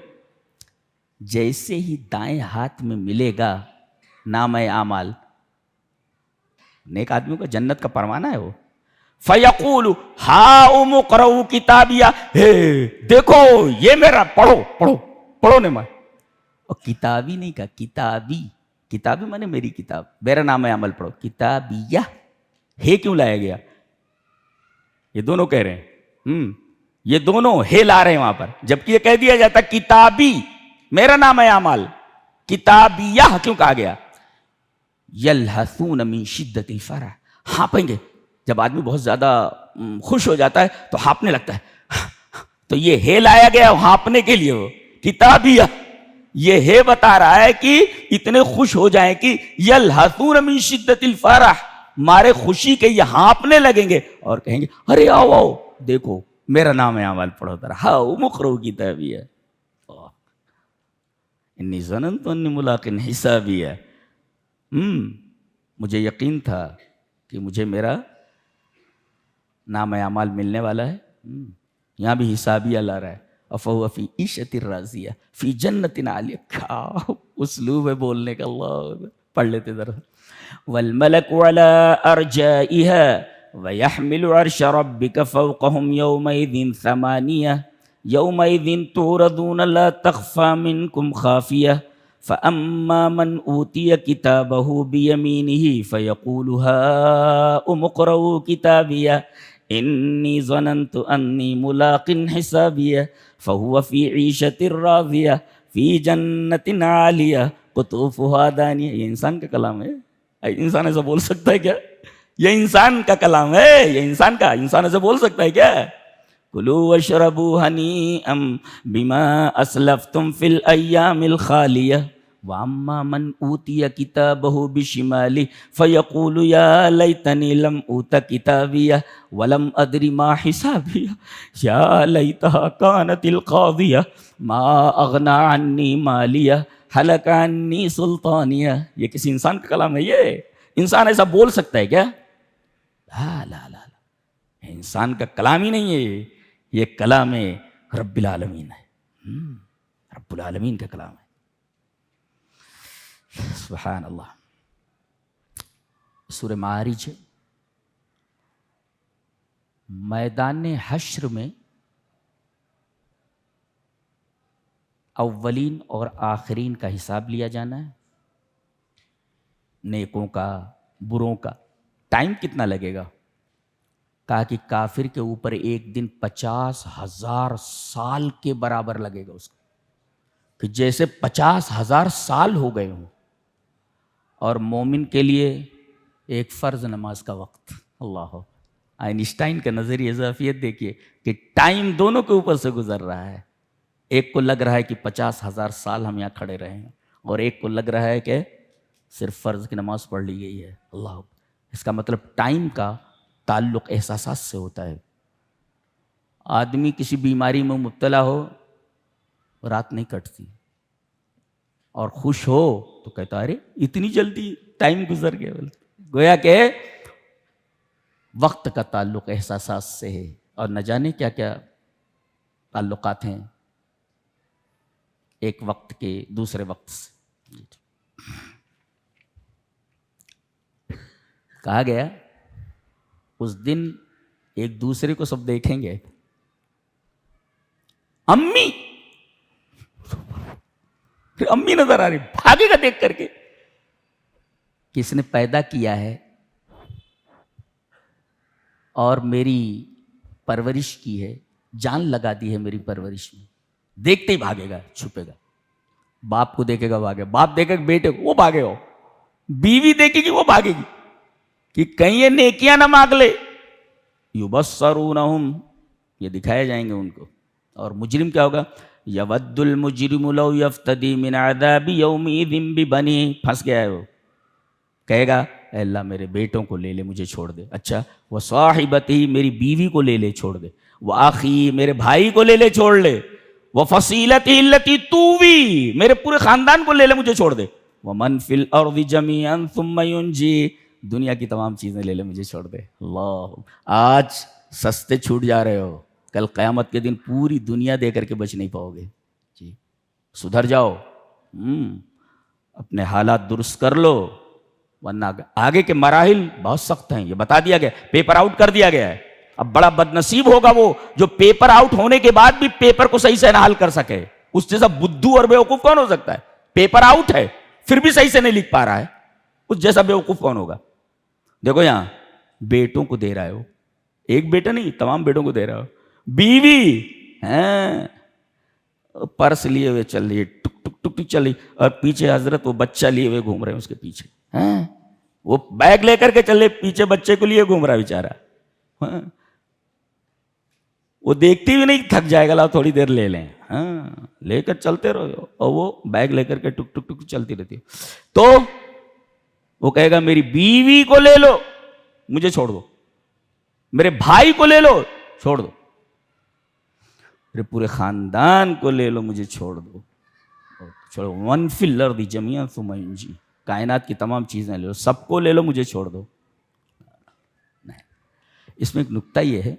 جیسے ہی دائیں ہاتھ میں ملے گا نامہ اعمال، نیک آدمیوں کا جنت کا پروانہ ہے وہ. فَيَقُولُ هَاؤُمُ اقْرَءُوا کتابیہ، دیکھو یہ میرا پڑھو نے. میں اور کتابی نہیں کہا، کتابی میں نے میری کتاب، میرا نام عمل پڑھو. کتابیہ ہے کیوں لایا گیا؟ یہ دونوں کہہ رہے ہیں، یہ دونوں ہے لا رہے ہیں وہاں پر، جبکہ یہ کہہ دیا جاتا کتابی میرا نام اعمال. کتابیہ کیوں کہا گیا؟ یلہثون من شدت الفرح، ہانپیں گے. جب آدمی بہت زیادہ خوش ہو جاتا ہے تو ہانپنے لگتا ہے، تو یہ ہے لایا گیا ہانپنے کے لیے. وہ کتابیہ یہ ہے بتا رہا ہے کہ اتنے خوش ہو جائیں کہ یلہثون من شدت الفرح، مارے خوشی کے یہ ہانپنے لگیں گے اور کہیں گے ارے آؤ دیکھو میرا نام اعمال پڑھو ذرا. ہاؤ اقرؤوا کتابیہ انی ظننت انی ملاق حسابیہ. مجھے یقین تھا کہ مجھے میرا نام اعمال ملنے والا ہے. یہاں بھی حسابیہ لا رہا ہے. فَهُوَ فِي عِيشَةٍ رَاضِيَةٍ فِي جَنَّةٍ عَالِيَةٍ. کیا اسلوب ہے بولنے کا، اللہ پڑھ لیتے ذرا. وَالْمَلَكُ عَلَىٰ أَرْجَائِهَا وَيَحْمِلُ عَرْشَ رَبِّكَ فَوْقَهُمْ يَوْمَئِذٍ ثَمَانِيَةٌ يَوْمَئِذٍ تُعْرَضُونَ لَا تَخْفَىٰ مِنكُمْ خَافِيَةٌ فَأَمَّا مَنْ أُوتِيَ كِتَابَهُ بِيَمِينِهِ فَيَقُولُ هَاؤُمُ اقْرَءُوا كِتَابِيَهْ إِنِّي ظَنَنْتُ أَنِّي مُلَاقٍ حِسَابِيَهْ فَهُوَ فِي عِيشَةٍ رَاضِيَةٍ فِي جَنَّةٍ عَالِيَةٍ قُطُوفُهَا دَانِيَةٌ. یہ انسان کا کلام ہے. انسان ایسا بول سکتا ہے کیا؟ یہ انسان کا کلام ہے، یہ انسان ایسا بول سکتا ہے کیا؟ کلوا واشربوا ہنیئا بما اسلفتم فی الایام الخالیہ واما من اوتی کتابہ بشمالہ فیقول یا لیتنی لم اوت کتابیہ ولم ادر ما حسابیہ یا لیتہا کانت القاضیہ ما اغنی عنی مالیہ ہلک عنی سلطانیہ. یہ کسی انسان کا کلام ہے؟ یہ انسان ایسا بول سکتا ہے کیا؟ لا لا لا لا، انسان کا کلام ہی نہیں ہے، یہ کلام رب العالمین ہے. رب العالمین کا کلام ہے. سبحان اللہ. سورہ معارج ہے. میدان حشر میں اولین اور آخرین کا حساب لیا جانا ہے. نیکوں کا بروں کا. ٹائم کتنا لگے گا؟ کہا کہ کافر کے اوپر ایک دن 50,000 سال کے برابر لگے گا اس کو، کہ جیسے 50,000 سال ہو گئے ہوں. اور مومن کے لیے ایک فرض نماز کا وقت. اللہ، آئنسٹائن کا نظریہ اضافیت دیکھیے کہ ٹائم دونوں کے اوپر سے گزر رہا ہے. ایک کو لگ رہا ہے کہ 50,000 سال ہم یہاں کھڑے رہے ہیں، اور ایک کو لگ رہا ہے کہ صرف فرض کی نماز پڑھ لی گئی ہے. اللہ، اس کا مطلب ٹائم کا تعلق احساسات سے ہوتا ہے. آدمی کسی بیماری میں مبتلا ہو، رات نہیں کٹتی، اور خوش ہو تو کہتا ارے اتنی جلدی ٹائم گزر گیا. گویا کہ وقت کا تعلق احساسات سے ہے، اور نہ جانے کیا کیا تعلقات ہیں ایک وقت کے دوسرے وقت سے. کہا گیا اس دن ایک دوسرے کو سب دیکھیں گے. امی، پھر امی نظر آ رہی، بھاگے گا دیکھ کر کے. کس نے پیدا کیا ہے اور میری پرورش کی ہے، جان لگا دی ہے میری پرورش میں، دیکھتے ہی بھاگے گا، چھپے گا. باپ کو دیکھے گا بھاگے، باپ دیکھے گا بیٹے کو، وہ بھاگے ہو. بیوی دیکھے گی، وہ بھاگے گی کہ کہیں یہ نیکیاں نہ مانگ لے. یبصرونہم، یہ دکھائے جائیں گے ان کو. اور مجرم کیا ہوگا؟ یود المجرم لو یفتدی من عذاب یومئذ ببنیہ. پھنس گیا ہے وہ، کہے گا اے اللہ میرے بیٹوں کو لے لے، مجھے چھوڑ دے. اچھا، وصاحبتہ، میری بیوی کو لے لے، چھوڑ دے. واخی، میرے بھائی کو لے لے، چھوڑ لے. وفصیلتہ التی تؤوی، میرے پورے خاندان کو لے لے، مجھے چھوڑ دے. ومن فی الارض جمیعا ثم ینجی، دنیا کی تمام چیزیں لے لے، مجھے چھوڑ دے. اللہ، آج سستے چھوٹ جا رہے ہو، کل قیامت کے دن پوری دنیا دے کر کے بچ نہیں پاؤ گے. جی، سدھر جاؤ، اپنے حالات درست کر لو، ورنہ آگے کے مراحل بہت سخت ہیں. یہ بتا دیا گیا، پیپر آؤٹ کر دیا گیا ہے. اب بڑا بد نصیب ہوگا وہ جو پیپر آؤٹ ہونے کے بعد بھی پیپر کو صحیح سے نہ حل کر سکے. اس جیسا بدھو اور بیوقوف کون ہو سکتا ہے؟ پیپر آؤٹ ہے پھر بھی صحیح سے نہیں لکھ پا رہا ہے، اس جیسا بیوقوف کون ہوگا؟ دیکھو یہاں بیٹوں کو دے رہا ہو، ایک بیٹا نہیں، تمام بیٹوں کو دے رہا ہو. بیوی ہیں، پرس لیے ہوئے چل رہی ہے، ٹک ٹک ٹک ٹک چل رہی، اور پیچھے حضرت وہ بچہ لیے ہوئے گھوم رہے ہیں اس کے پیچھے. وہ بیگ لے کر کے چلے، پیچھے بچے کو لیے گھوم رہا بیچارہ. وہ دیکھتی بھی نہیں، تھک جائے گا، لاؤ تھوڑی دیر لے لیں. لے کر چلتے رہو، اور وہ بیگ لے کر کے ٹک ٹک ٹک چلتی رہتی. تو وہ کہے گا میری بیوی کو لے لو، مجھے چھوڑ دو. میرے بھائی کو لے لو، چھوڑ دو. میرے پورے خاندان کو لے لو، مجھے چھوڑ دو. چھوڑو. من فی الارض جمیعا ثم ینجی، کائنات کی تمام چیزیں لے لو، سب کو لے لو، مجھے چھوڑ دو. اس میں ایک نکتہ یہ ہے،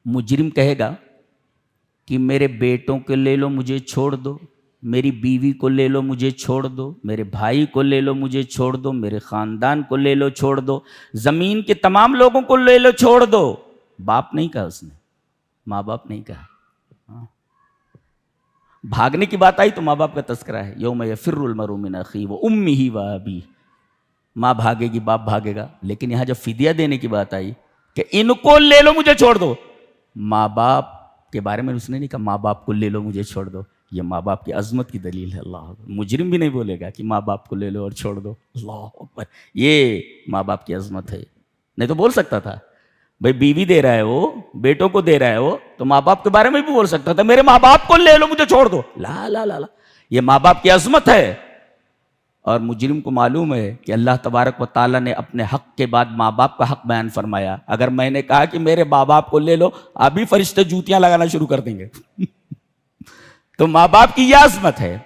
مجرم کہے گا کہ میرے بیٹوں کو لے لو، مجھے چھوڑ دو، میری بیوی کو لے لو، مجھے چھوڑ دو، میرے بھائی کو لے لو، مجھے چھوڑ دو، میرے خاندان کو لے لو، چھوڑ دو، زمین کے تمام لوگوں کو لے لو، چھوڑ دو. باپ نہیں کہا اس نے، ماں باپ نہیں کہا. بھاگنے کی بات آئی تو ماں باپ کا تذکرہ ہے. یوم یفر المرء من اخیہ وامہ وابیہ، ماں بھاگے گی، باپ بھاگے گا. لیکن یہاں جب فدیہ دینے کی بات آئی کہ ان کو لے لو، مجھے چھوڑ دو، ماں باپ کے بارے میں اس نے نہیں کہا ماں باپ کو لے لو، مجھے چھوڑ دو. یہ ماں باپ کی عظمت کی دلیل ہے. اللہ اکبر. مجرم بھی نہیں بولے گا کہ ماں باپ کو لے لو اور چھوڑ دو. اللہ اکبر. یہ ماں باپ کی عظمت ہے. نہیں تو بول سکتا تھا بھائی بیوی دے رہا ہے وہ، بیٹوں کو دے رہا ہے وہ، تو ماں باپ کے بارے میں بھی بول سکتا تھا میرے ماں باپ کو لے لو، مجھے چھوڑ دو. لا لا لا لا، یہ ماں باپ کی عظمت ہے. اور مجرم کو معلوم ہے کہ اللہ تبارک و تعالیٰ نے اپنے حق کے بعد ماں باپ کا حق بیان فرمایا. اگر میں نے کہا کہ میرے ماں باپ کو لے لو، ابھی فرشتے جوتیاں لگانا شروع کر دیں گے. تو ماں باپ کی یہ عظمت ہے.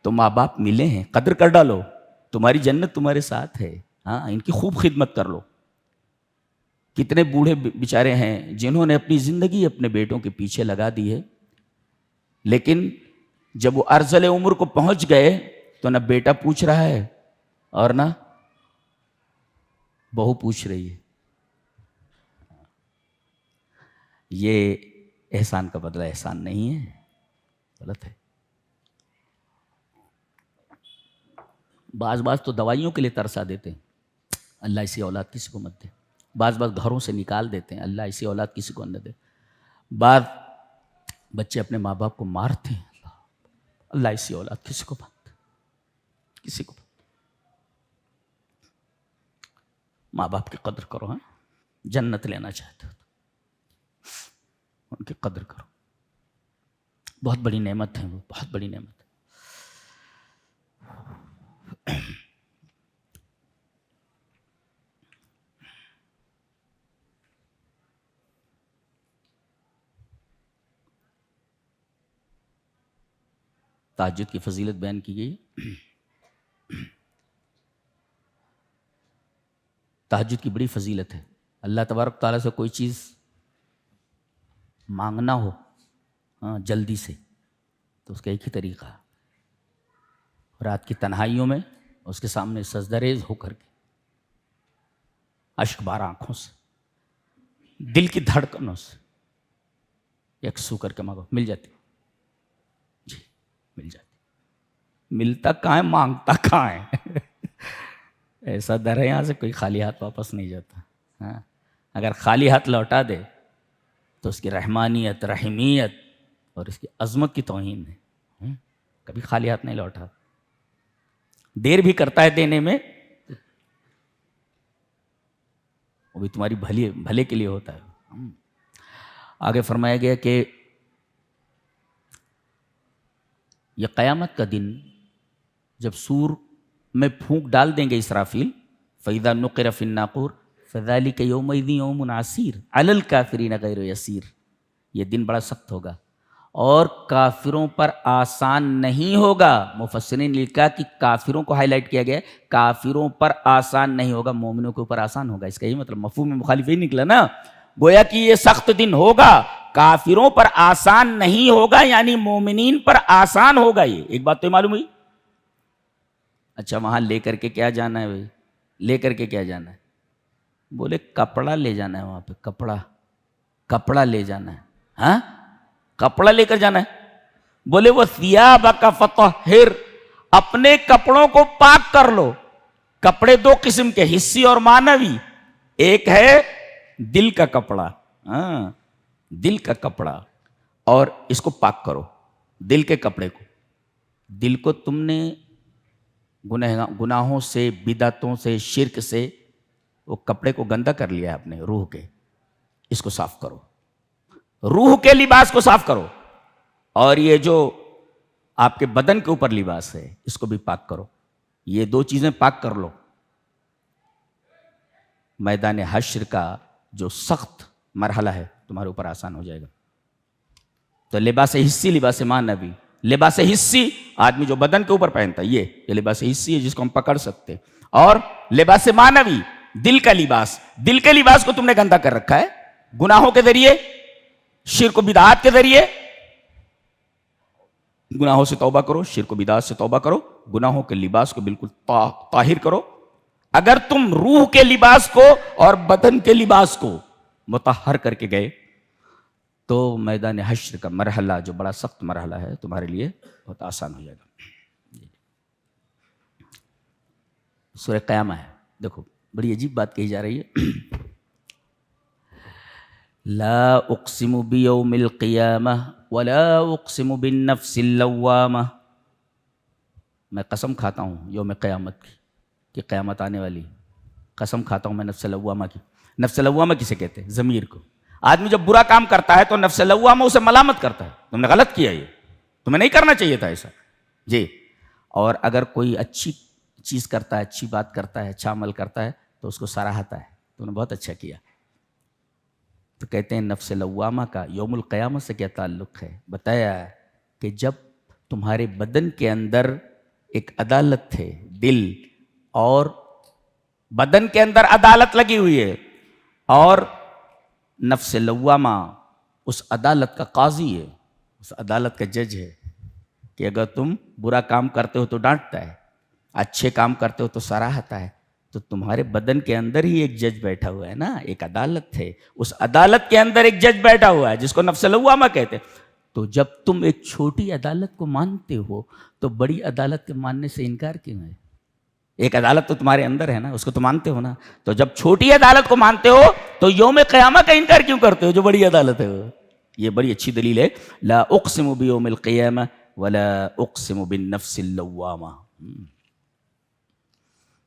تو ماں باپ ملے ہیں، قدر کر ڈالو، تمہاری جنت تمہارے ساتھ ہے. ان کی خوب خدمت کر لو. کتنے بوڑھے بیچارے ہیں جنہوں نے اپنی زندگی اپنے بیٹوں کے پیچھے لگا دی ہے، لیکن جب وہ ارذل عمر کو پہنچ گئے تو نہ بیٹا پوچھ رہا ہے اور نہ بہو پوچھ رہی ہے. یہ احسان کا بدلہ احسان نہیں ہے، غلط ہے. بعض تو دوائیوں کے لیے ترسا دیتے ہیں، اللہ ایسی اولاد کسی کو مت دے. بعض گھروں سے نکال دیتے ہیں، اللہ ایسی اولاد کسی کو نہ دے. بعض بچے اپنے ماں باپ کو مارتے ہیں، اللہ ایسی اولاد کسی کو مت دے، کسی کو. ماں باپ کی قدر کرو، ہاں، جنت لینا چاہتے ہو تو ان کی قدر کرو. بہت بڑی نعمت ہے وہ، بہت بڑی نعمت ہے. تہجد کی فضیلت بیان کی گئی. تہجد کی بڑی فضیلت ہے. اللہ تبارک تعالیٰ سے کوئی چیز مانگنا ہو ہاں جلدی سے تو اس کا ایک ہی طریقہ ہے، رات کی تنہائیوں میں اس کے سامنے سجدہ ریز ہو کر کے اشک بار آنکھوں سے، دل کی دھڑکنوں سے یکسو کر کے مانگو، مل جاتی. جی مل جاتی. ملتا کہاں ہے، مانگتا کہاں ہے. ایسا در ہے یہاں سے کوئی خالی ہاتھ واپس نہیں جاتا. ہاں اگر خالی ہاتھ لوٹا دے تو اس کی رحمانیت، رحیمیت اور اس کی عظمت کی توہین ہے. کبھی خالی ہاتھ نہیں لوٹا. دیر بھی کرتا ہے دینے میں، وہ بھی تمہاری بھلے کے لیے ہوتا ہے. آگے فرمایا گیا کہ یہ قیامت کا دن جب سور میں پھونک ڈال دیں گے اسرافیل، فَإِذَا نُقِرَ فِي النَّاقُورِ فَذَلِكَ يَوْمَئِذٍ يَوْمٌ عَسِيرٌ عَلَى الْكَافِرِينَ غَيْرُ يَسِيرٌ. یہ دن بڑا سخت ہوگا اور کافروں پر آسان نہیں ہوگا. مفسرین نے لکھا کہ کافروں کو ہائی لائٹ کیا گیا، کافروں پر آسان نہیں ہوگا، مومنوں کے اوپر آسان ہوگا. اس کا یہ مطلب مفہوم مخالف ہی نکلا نا. گویا کہ یہ سخت دن ہوگا، کافروں پر آسان نہیں ہوگا، یعنی مومنین پر آسان ہوگا. یہ ایک بات تو معلوم ہوئی. اچھا وہاں لے کر کے کیا جانا ہے بھائی؟ لے کر کے کیا جانا ہے؟ بولے کپڑا لے جانا ہے. وہاں پہ کپڑا لے جانا ہے. ہاں کپڑا لے کر جانا ہے. بولے وہ ثیابک فطہر، اپنے کپڑوں کو پاک کر لو. کپڑے دو قسم کے، حسی اور معنوی. ایک ہے دل کا کپڑا، ہاں دل کا کپڑا، اور اس کو پاک کرو. دل کے کپڑے کو، دل کو تم نے گناہوں سے، بدعتوں سے، شرک سے وہ کپڑے کو گندا کر لیا ہے اپنے روح کے. اس کو صاف کرو، روح کے لباس کو صاف کرو. اور یہ جو آپ کے بدن کے اوپر لباس ہے اس کو بھی پاک کرو. یہ دو چیزیں پاک کر لو. میدان حشر کا جو سخت مرحلہ ہے تمہارے اوپر آسان ہو جائے گا. تو لباس حسی، لباس معنوی. لباس حسی آدمی جو بدن کے اوپر پہنتا ہے یہ لباس حسی ہے جس کو ہم پکڑ سکتے. اور لباس معنوی دل کا لباس. دل کے لباس کو تم نے گندا کر رکھا ہے گناہوں کے ذریعے، شرک و بدعات کے ذریعے. گناہوں سے توبہ کرو، شرک و بدعات سے توبہ کرو، گناہوں کے لباس کو بالکل طاہر کرو. اگر تم روح کے لباس کو اور بدن کے لباس کو مطہر کر کے گئے تو میدان حشر کا مرحلہ جو بڑا سخت مرحلہ ہے تمہارے لیے بہت آسان ہو جائے گا. سورہ قیامہ ہے، دیکھو بڑی عجیب بات کہی جا رہی ہے. لا اقسم بیوم القیامہ ولا اقسم بالنفس اللوامہ. میں قسم کھاتا ہوں یوم قیامت کی، کہ قیامت آنے والی. قسم کھاتا ہوں میں نفس لوامہ کی. نفس لوامہ کسے کہتے ہیں؟ ضمیر کو. آدمی جب برا کام کرتا ہے تو نفس لوامہ اسے ملامت کرتا ہے، تم نے غلط کیا، یہ تمہیں نہیں کرنا چاہیے تھا ایسا. جی. اور اگر کوئی اچھی چیز کرتا ہے، اچھی بات کرتا ہے، اچھا عمل کرتا ہے تو اس کو سراہتا ہے، تم نے بہت اچھا کیا. تو کہتے ہیں نفس لوامہ کا یوم القیامت سے کیا تعلق ہے؟ بتایا کہ جب تمہارے بدن کے اندر ایک عدالت ہے، دل، اور بدن کے اندر عدالت لگی ہوئی ہے، اور نفس لوامہ اس عدالت کا قاضی ہے، اس عدالت کا جج ہے، کہ اگر تم برا کام کرتے ہو تو ڈانٹتا ہے، اچھے کام کرتے ہو تو سراہتا ہے. تو تمہارے بدن کے اندر ہی ایک جج بیٹھا ہوا ہے نا، ایک عدالت ہے. اس عدالت کے اندر ایک جج بیٹھا ہوا ہے جس کو نفس لوامہ کہتے ہیں. تو جب تم ایک چھوٹی عدالت کو مانتے ہو تو بڑی عدالت کے ماننے سے انکار کیوں ہے؟ ایک عدالت تو تمہارے اندر ہے نا, اس کو تو مانتے ہو نا. تو جب چھوٹی عدالت کو مانتے ہو تو یوم قیامہ کا انکار کیوں کرتے ہو جو بڑی عدالت ہے وہ؟ یہ بڑی اچھی دلیل ہے. لا اقسم بیوم القیامہ ولا اقسم بالنفس اللوامہ.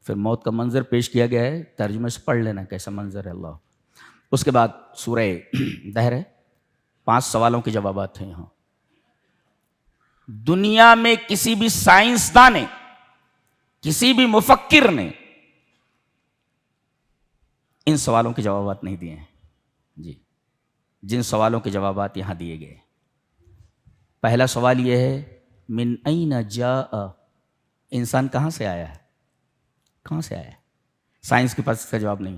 پھر موت کا منظر پیش کیا گیا ہے, ترجمے سے پڑھ لینا کیسا منظر ہے اللہ. اس کے بعد سورہ دہر ہے, 5 سوالوں کے جوابات ہیں یہاں. دنیا میں کسی بھی سائنسداں نے, کسی بھی مفکر نے ان سوالوں کے جوابات نہیں دیے ہیں جی, جن سوالوں کے جوابات یہاں دیے گئے. پہلا سوال یہ ہے من این جاء, انسان کہاں سے آیا ہے, کہاں سے آیا ہے؟ سائنس کے پاس اس کا جواب نہیں.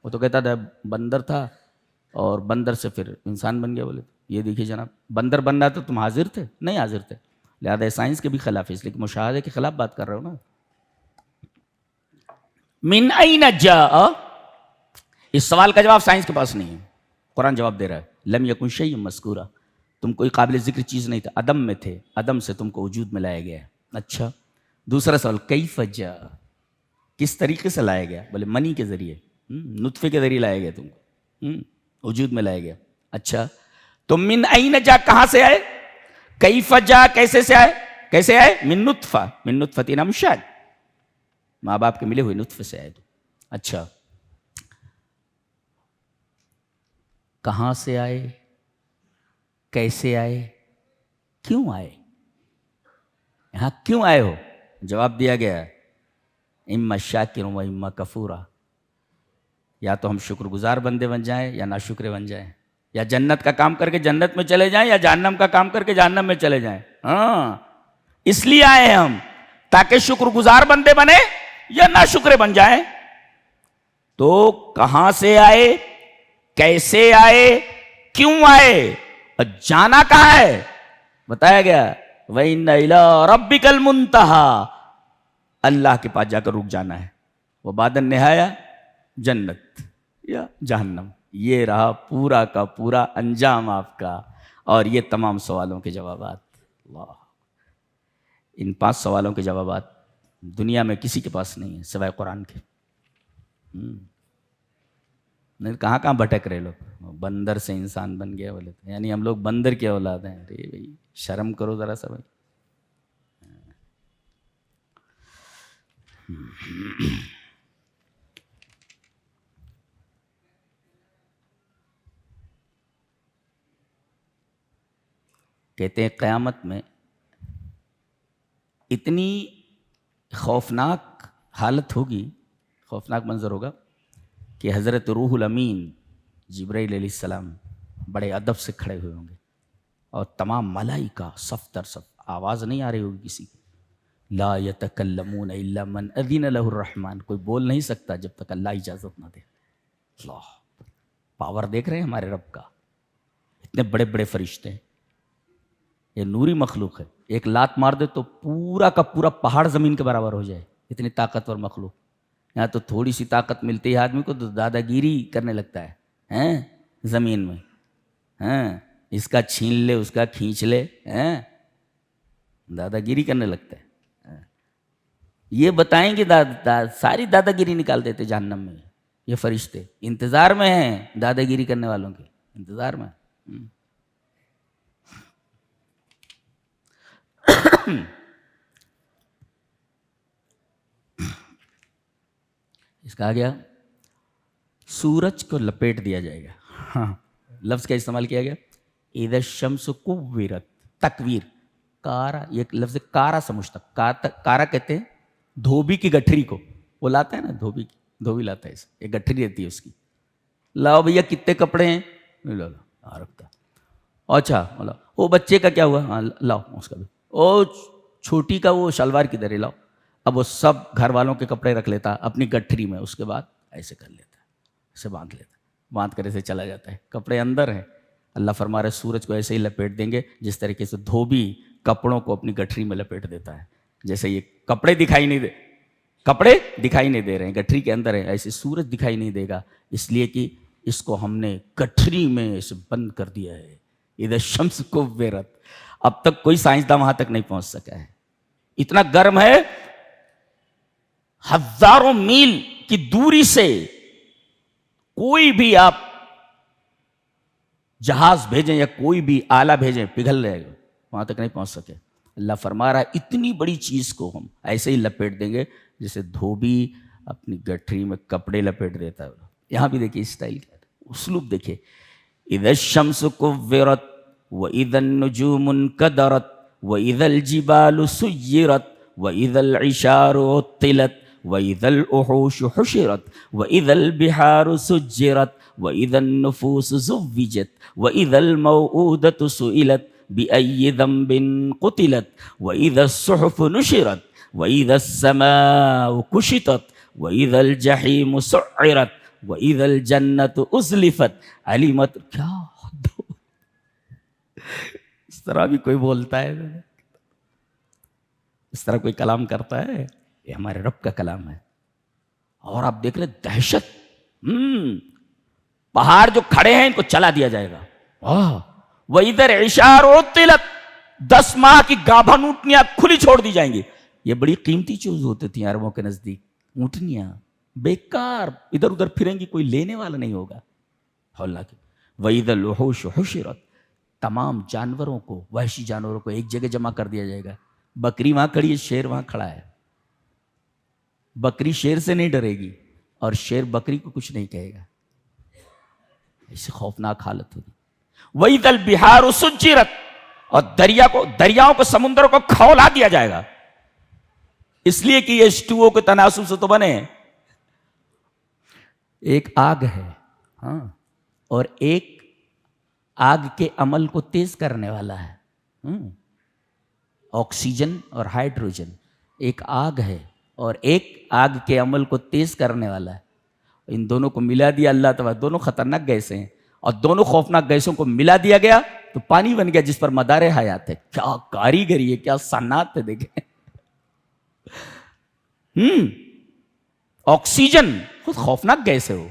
وہ تو کہتا تھا بندر تھا اور بندر سے پھر انسان بن گیا. بولے یہ دیکھیے جناب, بندر بن رہا تو تم حاضر تھے؟ نہیں حاضر تھے. لہٰذا سائنس کے بھی خلاف ہے, اس لیے کہ مشاہدے کے خلاف بات کر رہے ہو نا. من این جاء, اس سوال کا جواب سائنس کے پاس نہیں ہے. قرآن جواب دے رہا ہے لم یکن شیء مذکورا, تم کوئی قابل ذکر چیز نہیں تھا, عدم میں تھے, عدم سے تم کو وجود میں لایا گیا ہے. اچھا, دوسرا سوال کیف جاء, کس طریقے سے لایا گیا؟ بولے منی کے ذریعے, نطفے کے ذریعے لایا گیا تم کو, وجود میں لایا گیا. اچھا, تو من این جاء کہاں سے آئے, کیف جاء کیسے سے آئے, کیسے آئے؟ من نطفہ, من نطفۃ امشاج, ماں باپ کے ملے ہوئے نطفے سے آئے تو. اچھا, کہاں سے آئے, کیسے آئے, کیوں آئے, یہاں کیوں آئے ہو؟ جواب دیا گیا اما شاکر و اما کفورا, یا تو ہم شکر گزار بندے بن جائیں یا ناشکرے بن جائیں, یا جنت کا کام کر کے جنت میں چلے جائیں یا جہنم کا کام کر کے جہنم میں چلے جائیں. ہاں, اس لیے آئے ہیں ہم, تاکہ شکر گزار بندے بنے یا ناشکرے بن جائیں. تو کہاں سے آئے, کیسے آئے, کیوں آئے, اور جانا کہاں ہے؟ بتایا گیا وَإِنَّ إِلَىٰ رَبِّكَ الْمُنْتَهَىٰ, اللہ کے پاس جا کر رک جانا ہے. وہ بعد النہایا جنت یا جہنم. یہ رہا پورا کا پورا انجام آپ کا, اور یہ تمام سوالوں کے جوابات. اللہ, ان 5 سوالوں کے جوابات دنیا میں کسی کے پاس نہیں ہے سوائے قرآن کے. نہیں کہاں کہاں بھٹک رہے لوگ, بندر سے انسان بن گیا بولے تو, یعنی ہم لوگ بندر کی اولاد ہیں. ارے بھائی شرم کرو ذرا سا بھائی. کہتے ہیں قیامت میں اتنی خوفناک حالت ہوگی, خوفناک منظر ہوگا کہ حضرت روح الامین جبرائیل علیہ السلام بڑے ادب سے کھڑے ہوئے ہوں گے, اور تمام ملائکہ صف در صف, آواز نہیں آ رہی ہوگی کسی کی. لا یتکلمون الا من اذن له الرحمن, کوئی بول نہیں سکتا جب تک اللہ اجازت نہ دے. اللہ, پاور دیکھ رہے ہیں ہمارے رب کا, اتنے بڑے بڑے فرشتے ہیں, یہ نوری مخلوق ہے. ایک لات مار دے تو پورا کا پورا پہاڑ زمین کے برابر ہو جائے, اتنی طاقتور مخلوق. یہاں تو تھوڑی سی طاقت ملتی ہے آدمی کو تو دادا گیری کرنے لگتا ہے زمین میں. اس کا چھین لے, اس کا کھینچ لے, دادا گیری کرنے لگتا ہے. یہ بتائیں گے ساری دادا گیری نکال دیتے جہنم میں. یہ فرشتے انتظار میں ہیں دادا گیری کرنے والوں کے, انتظار میں. اس کا گیا سورج کو لپیٹ دیا جائے گا. ہاں, لفظ کا استعمال کیا گیا اذا الشمس کورت, تکویر, کارا, یہ لفظ کارا سے مشتق. کارا کہتے ہیں دھوبی کی گٹھری کو, وہ لاتا ہے نا دھوبی کی, دھوبی لاتا ہے اسے, ایک گٹھری رہتی ہے اس کی. لاؤ بھیا کتنے کپڑے ہیں, لا لا رکھتا. اچھا وہ بچے کا کیا ہوا, ہاں لاؤ اس کا بھی. او چھوٹی کا وہ شلوار کی درے لاؤ. اب وہ سب گھر والوں کے کپڑے رکھ لیتا اپنی گٹھری میں, اس کے بعد ایسے کر لیتا, اسے باندھ لیتا, باندھ کر ایسے چلا جاتا ہے. کپڑے اندر ہیں. اللہ فرما رہے سورج کو ایسے ہی لپیٹ دیں گے جس طریقے سے دھوبی کپڑوں کو اپنی گٹھری میں لپیٹ دیتا ہے. جیسے یہ کپڑے دکھائی نہیں دے رہے ہیں, گٹھری کے اندر ہے, ایسے سورج دکھائی نہیں دے گا, اس لیے کہ اس کو ہم نے گٹھری میں اسے بند کر دیا ہے. اذا شمس کورت, اب تک کوئی سائنسداں وہاں تک نہیں پہنچ سکا ہے, اتنا گرم ہے. ہزاروں میل کی دوری سے کوئی بھی آپ جہاز بھیجیں یا کوئی بھی آلہ بھیجیں پگھل جائے گا، وہاں تک نہیں پہنچ سکے. اللہ فرما رہا ہے اتنی بڑی چیز کو ہم ایسے ہی لپیٹ دیں گے جیسے دھوبی اپنی گٹھری میں کپڑے لپیٹ دیتا ہے. یہاں بھی دیکھیے اسٹائل کیا ہے، اسلوب دیکھیے. اذا الشمس كورت واذا النجوم انكدرت واذا الجبال سيرت واذا العشار عطلت واذا الوحوش حشرت واذا البحار سجرت واذا النفوس زوجت واذا الموءودة سئلت بأي ذنب قتلت واذا الصحف نشرت واذا السماء كشطت واذا الجحيم سعرت واذا الجنة ازلفت علمت. کیا اس طرح بھی کوئی بولتا ہے، اس طرح کوئی کلام کرتا ہے؟ یہ ہمارے رب کا کلام ہے. اور آپ دیکھ رہے دہشت، پہاڑ جو کھڑے ہیں ان کو چلا دیا جائے گا. وہ ادھر عشار عطلت، 10 ماہ کی گابھن اونٹنیاں کھلی چھوڑ دی جائیں گی. یہ بڑی قیمتی چیز ہوتی تھی عربوں کے نزدیک، اونٹنیاں بیکار ادھر ادھر پھریں گی، کوئی لینے والا نہیں ہوگا. اللہ کی وَإِذَا الْوُحُوشُ حُشِرَتْ، تمام جانوروں کو، وحشی جانوروں کو ایک جگہ جمع کر دیا جائے گا. بکری وہاں کھڑی ہے، شیر وہاں کھڑا ہے. بکری شیر سے نہیں ڈرے گی اور شیر بکری کو کچھ نہیں کہے گا. ایسی خوفناک حالت ہوگی. وَإِذَا الْبِحَارُ سُجِّرَتْ، اور دریاؤں کو، سمندروں کو کھولا دیا جائے گا. اس لیے کہ یہ H2O کے تناسب سے تو بنے ہیں. ایک آگ ہے، ہاں، اور ایک آگ کے عمل کو تیز کرنے والا ہے. آکسیجن اور ہائیڈروجن، ایک آگ ہے اور ایک آگ کے عمل کو تیز کرنے والا ہے. ان دونوں کو ملا دیا اللہ تعالیٰ. دونوں خطرناک گیسیں ہیں اور دونوں خوفناک گیسوں کو ملا دیا گیا تو پانی بن گیا جس پر مدار حیات ہے. کیا کاریگری ہے، کیا صنعت ہے. دیکھیں، آکسیجن خود خوفناک گیس ہے وہ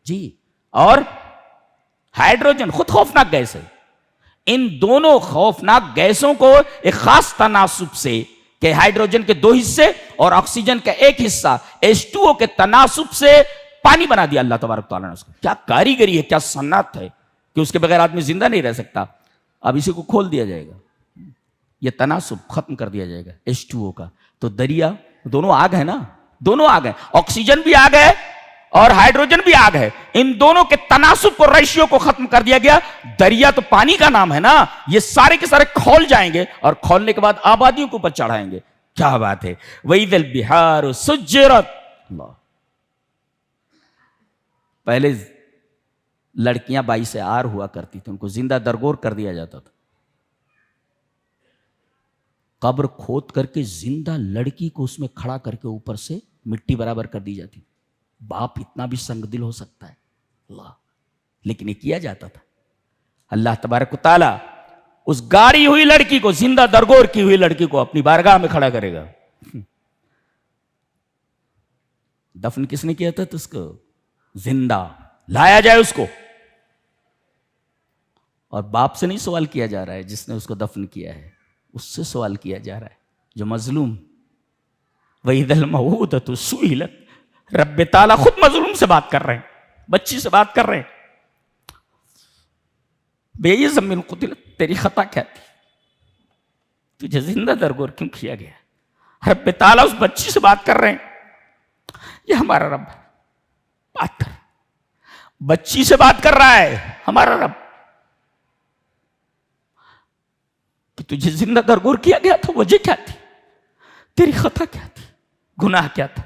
جی، اور ہائیڈروجن خود خوفناک گیس ہے. ان دونوں خوفناک گیسوں کو ایک خاص تناسب سے، کہ ہائیڈروجن کے 2 حصے اور آکسیجن کا 1 حصہ، H2O کے تناسب سے پانی بنا دیا اللہ تبارک تعالیٰ نے. اس کو کیا کاریگری ہے، کیا صنعت ہے کہ اس کے بغیر آدمی زندہ نہیں رہ سکتا. اب اسی کو کھول دیا جائے گا، یہ تناسب ختم کر دیا جائے گا H2O کا. تو دریا، دونوں آگ ہے نا، دونوں آگ ہے، آکسیجن بھی آگ ہے اور ہائیڈروجن بھی آگ ہے. ان دونوں کے تناسب کو، ریشیو کو ختم کر دیا گیا. دریا تو پانی کا نام ہے نا، یہ سارے کے سارے کھول جائیں گے اور کھولنے کے بعد آبادیوں کے اوپر چڑھائیں گے. کیا بات ہے. وَإِذَا الْبِحَارُ سُجِّرَتْ. اللہ، پہلے لڑکیاں 22 آر ہوا کرتی تھی، ان کو زندہ درگور کر دیا جاتا تھا. قبر کھود کر کے زندہ لڑکی کو اس میں کھڑا کر کے اوپر سے مٹی برابر کر دی جاتی. باپ اتنا بھی سنگ دل ہو سکتا ہے اللہ، لیکن یہ کیا جاتا تھا. اللہ تبارک و تعالیٰ اس گاڑی ہوئی لڑکی کو، زندہ درگور کی ہوئی لڑکی کو اپنی بارگاہ میں کھڑا کرے گا. دفن کس نے کیا تھا؟ تو اس کو زندہ لایا جائے اس کو، اور باپ سے نہیں سوال کیا جا رہا ہے جس نے اس کو دفن کیا ہے، اس سے سوال کیا جا رہا ہے جو مظلوم. وَإِذَا الْمَوْءُودَةُ سُئِلَتْ. رب تعالیٰ خود مظلوم سے بات کر رہے ہیں، بچی سے بات کر رہے ہیں. بے زمین قتلت، تیری خطا کیا تھی، تجھے زندہ درگور کیوں کیا گیا. رب تعالیٰ اس بچی سے بات کر رہے ہیں. یہ ہمارا رب ہے، بات کر. بچی سے بات کر رہا ہے ہمارا رب کہ تجھے زندہ درگور کیا گیا تھا، وجہ کیا تھی، تیری خطا کیا تھی، گناہ کیا تھا.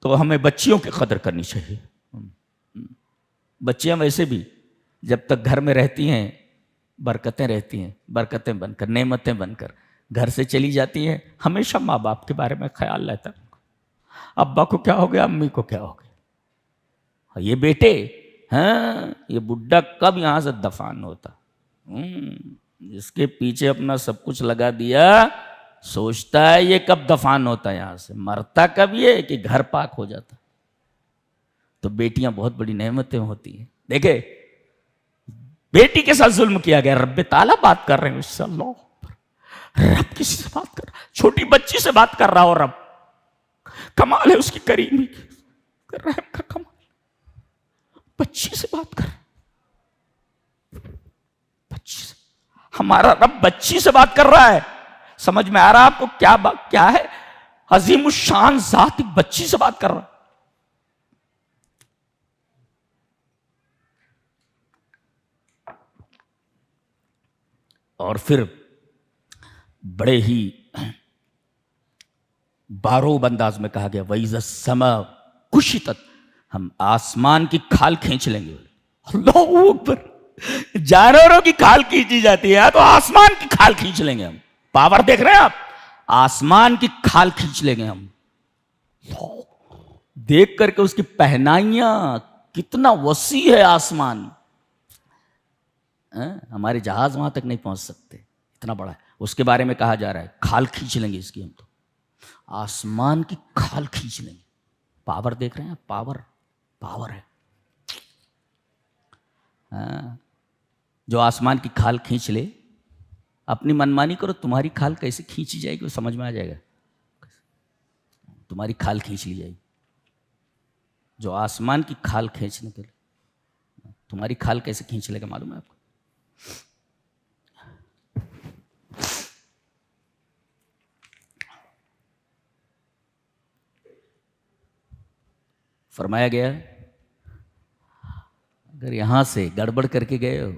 تو ہمیں بچیوں کی قدر کرنی چاہیے. بچیاں ویسے بھی جب تک گھر میں رہتی ہیں برکتیں رہتی ہیں، برکتیں بن کر، نعمتیں بن کر گھر سے چلی جاتی ہیں. ہمیشہ ماں باپ کے بارے میں خیال رہتا ہے، ابا کو کیا ہو گیا، امی کو کیا ہو گیا. یہ بیٹے، ہاں، یہ بڈھا کب یہاں سے دفان ہوتا. جس کے پیچھے اپنا سب کچھ لگا دیا سوچتا ہے یہ کب دفان ہوتا ہے یہاں سے. مرتا کب یہ کہ گھر پاک ہو جاتا. تو بیٹیاں بہت بڑی نعمتیں ہوتی ہیں. دیکھیں بیٹی کے ساتھ ظلم کیا گیا، رب تعالیٰ بات کر رہے ہیں اس سے. اللہ رب کسی سے بات کر رہا، چھوٹی بچی سے بات کر رہا ہو رب. کمال ہے اس کی کریمی کر رحم کا کمال. بچی سے بات کر, بچی سے, ہمارا رب بچی سے بات کر رہا ہے. سمجھ میں آ رہا آپ کو کیا ہے؟ عظیم الشان ذات ایک بچی سے بات کر رہا. اور پھر بڑے ہی باروب انداز میں کہا گیا وَإِذَا السَّمَاءُ كُشِطَتْ, ہم آسمان کی کھال کھینچ لیں گے. اللہ اکبر, جانوروں کی کھال کھینچی جاتی ہے تو آسمان کی کھال کھینچ لیں گے ہم. پاور دیکھ رہے ہیں آپ, آسمان کی کھال کھینچ لیں گے ہم. دیکھ کر کے اس کی پہنائیاں, کتنا وسیع ہے آسمان, ہمارے جہاز وہاں تک نہیں پہنچ سکتے, اتنا بڑا ہے. اس کے بارے میں کہا جا رہا ہے کھال کھینچ لیں گے اس کی ہم, تو آسمان کی کھال کھینچ لیں گے. پاور دیکھ رہے ہیں, پاور ہے. جو آسمان کی کھال کھینچ لے, اپنی منمانی کرو, تمہاری کھال کیسے کھینچی جائے گی وہ سمجھ میں آ جائے گا. تمہاری کھال کھینچ لی جائے گی. جو آسمان کی کھال کھینچنے کے لیے, تمہاری کھال کیسے کھینچ لے گا معلوم ہے آپ کو؟ فرمایا گیا اگر یہاں سے گڑبڑ کر کے گئے ہو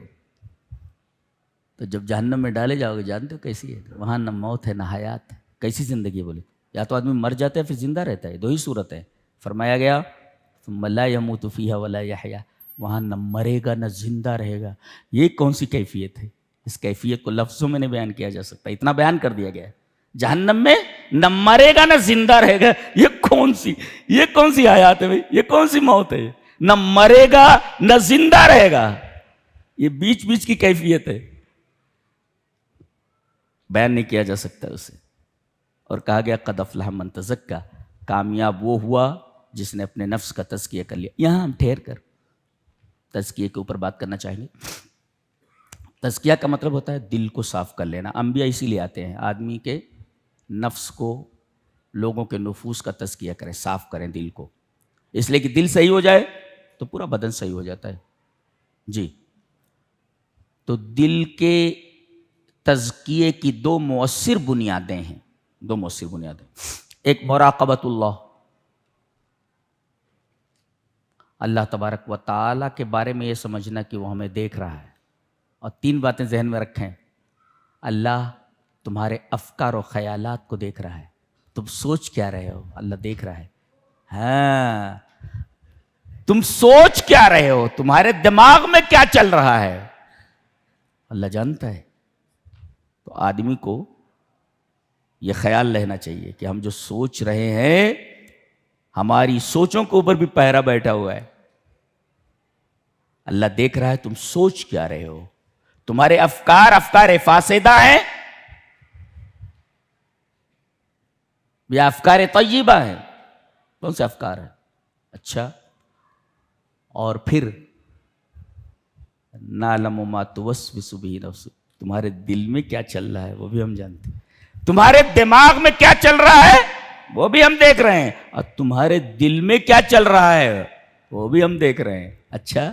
تو جب جہنم میں ڈالے جاؤ گے, جانتے ہو کیسی ہے؟ وہاں نہ موت ہے نہ حیات ہے. کیسی زندگی ہے بولے؟ یا تو آدمی مر جاتا ہے پھر زندہ رہتا ہے, دو ہی صورت ہے. فرمایا گیا ثم لا يموت فيها ولا يحيا, وہاں نہ مرے گا نہ زندہ رہے گا. یہ کون سی کیفیت ہے؟ اس کیفیت کو لفظوں میں نہیں بیان کیا جا سکتا, اتنا بیان کر دیا گیا ہے. جہنم میں نہ مرے گا نہ زندہ رہے گا. یہ کون سی حیات ہے بھائی؟ یہ کون سی موت ہے؟ نہ مرے گا نہ زندہ رہے گا. یہ بیچ بیچ کی کیفیت ہے, بیان نہیں کیا جا سکتا اسے. اور کہا گیا قد افلح من تزکا, کامیاب وہ ہوا جس نے اپنے نفس کا تزکیہ کر لیا. یہاں ہم ٹھہر کر تزکیہ کے اوپر بات کرنا چاہیں گے. تزکیہ کا مطلب ہوتا ہے دل کو صاف کر لینا. انبیاء اسی لیے آتے ہیں, آدمی کے نفس کو, لوگوں کے نفوس کا تزکیہ کریں, صاف کریں دل کو. اس لیے کہ دل صحیح ہو جائے تو پورا بدن صحیح ہو جاتا ہے. جی, تو دل کے تزکیے کی دو مؤثر بنیادیں ہیں. ایک مراقبت اللہ, اللہ تبارک و تعالیٰ کے بارے میں یہ سمجھنا کہ وہ ہمیں دیکھ رہا ہے. اور 3 باتیں ذہن میں رکھیں. اللہ تمہارے افکار و خیالات کو دیکھ رہا ہے. تم سوچ کیا رہے ہو, اللہ دیکھ رہا ہے. ہاں, تم سوچ کیا رہے ہو, تمہارے دماغ میں کیا چل رہا ہے, اللہ جانتا ہے. تو آدمی کو یہ خیال رہنا چاہیے کہ ہم جو سوچ رہے ہیں, ہماری سوچوں کے اوپر بھی پہرا بیٹھا ہوا ہے. اللہ دیکھ رہا ہے تم سوچ کیا رہے ہو. تمہارے افکار فاسدہ ہیں یا افکار طیبہ ہیں؟ کون سے افکار ہیں؟ اچھا, اور پھر نعلم ما توسوس بہ نفسک, تمہارے دل میں کیا چل رہا ہے وہ بھی ہم جانتے ہیں. تمہارے دماغ میں کیا چل رہا ہے وہ بھی ہم دیکھ رہے ہیں, اور تمہارے دل میں کیا چل رہا ہے وہ بھی ہم دیکھ رہے ہیں. اچھا,